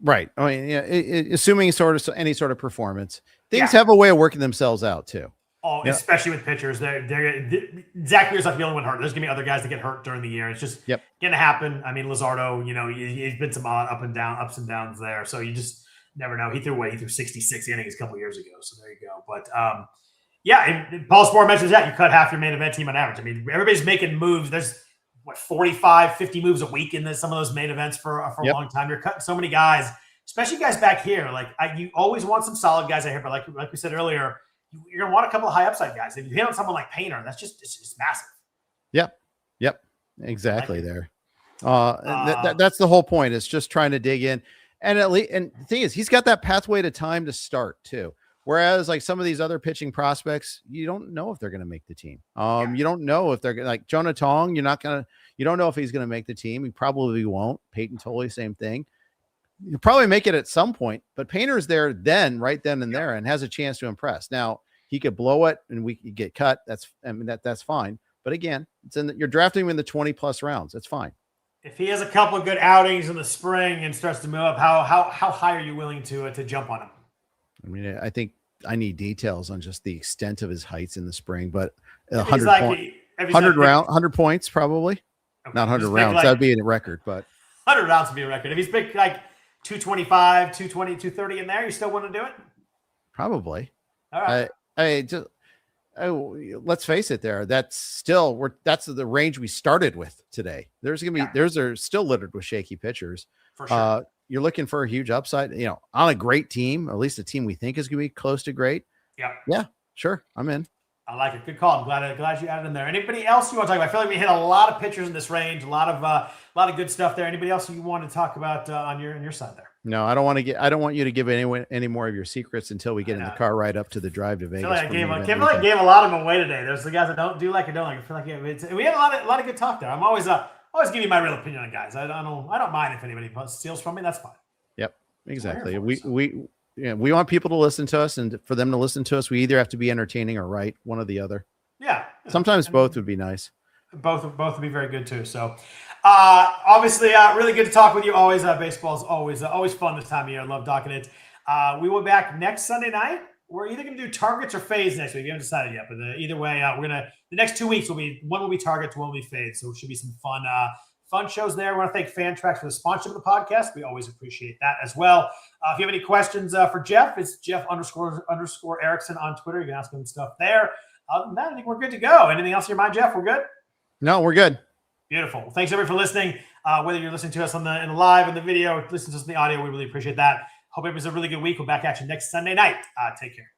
Right. Assuming any sort of performance, things have a way of working themselves out too. Oh, especially with pitchers. Zach Wheeler's not the only one hurt. There's going to be other guys that get hurt during the year. It's just going to happen. Lizardo, he's been some odd ups and downs there. So you just never know. He threw 66 innings a couple years ago. So there you go. But yeah, and Paul Spore mentions that you cut half your main event team on average. I mean, everybody's making moves. There's 45, 50 moves a week in some of those main events for a long time. You're cutting so many guys, especially guys back here. Like you always want some solid guys out here, but like we said earlier, you're gonna want a couple of high upside guys. If you hit on someone like Painter, that's it's massive. Yep, exactly there. That's the whole point. It's just trying to dig in, and the thing is, he's got that pathway to time to start too. Whereas like some of these other pitching prospects, you don't know if they're going to make the team. You don't know if they're like Jonah Tong. You don't know if he's going to make the team. He probably won't. Peyton Tolley, same thing. You'll probably make it at some point, but Painter's there right then and there, and has a chance to impress. Now he could blow it and we could get cut. That's fine. But again, you're drafting him in the 20+ rounds. That's fine. If he has a couple of good outings in the spring and starts to move up, how high are you willing to jump on him? I mean, I think I need details on just the extent of his heights in the spring, but 100 points probably. Okay. Not 100 rounds. That'd be a record, but 100 rounds would be a record. If he's picked like 225, 220, 230 in there, you still want to do it? Probably. All right. Let's face it that's the range we started with today. There's still littered with shaky pitchers. For sure. You're looking for a huge upside, on a great team, or at least a team we think is going to be close to great. Yeah, sure. I'm in. I like it. Good call. I'm glad you added in there. Anybody else you want to talk about? I feel like we hit a lot of pitchers in this range, a lot of good stuff there. Anybody else you want to talk about on your side there? No, I don't want you to give any more of your secrets until we get in the car ride up to the drive to Vegas. I gave a lot of them away today. There's the guys that don't do like or don't like. I feel like we had a lot of good talk there. I'm always giving you my real opinion on guys. I don't mind if anybody steals from me. That's fine. Yep, exactly. We want people to listen to us, and for them to listen to us, we either have to be entertaining or right, one or the other. Yeah. Sometimes both would be nice. Both would be very good too. So, obviously, really good to talk with you. Always, baseball is always fun this time of year. I love talking it. We will be back next Sunday night. We're either going to do targets or fades next week. We haven't decided yet, but either way, the next 2 weeks one will be targets, one will be fades. So it should be some fun shows there. I want to thank FANTRAX for the sponsorship of the podcast. We always appreciate that as well. If you have any questions for Jeff, it's Jeff_Erickson on Twitter. You can ask him stuff there. Other than that, I think we're good to go. Anything else in your mind, Jeff? We're good? No, we're good. Beautiful. Well, thanks everybody for listening. Whether you're listening to us in the live, in the video, or listening to us in the audio, we really appreciate that. Hope it was a really good week. We'll back at you next Sunday night. Take care.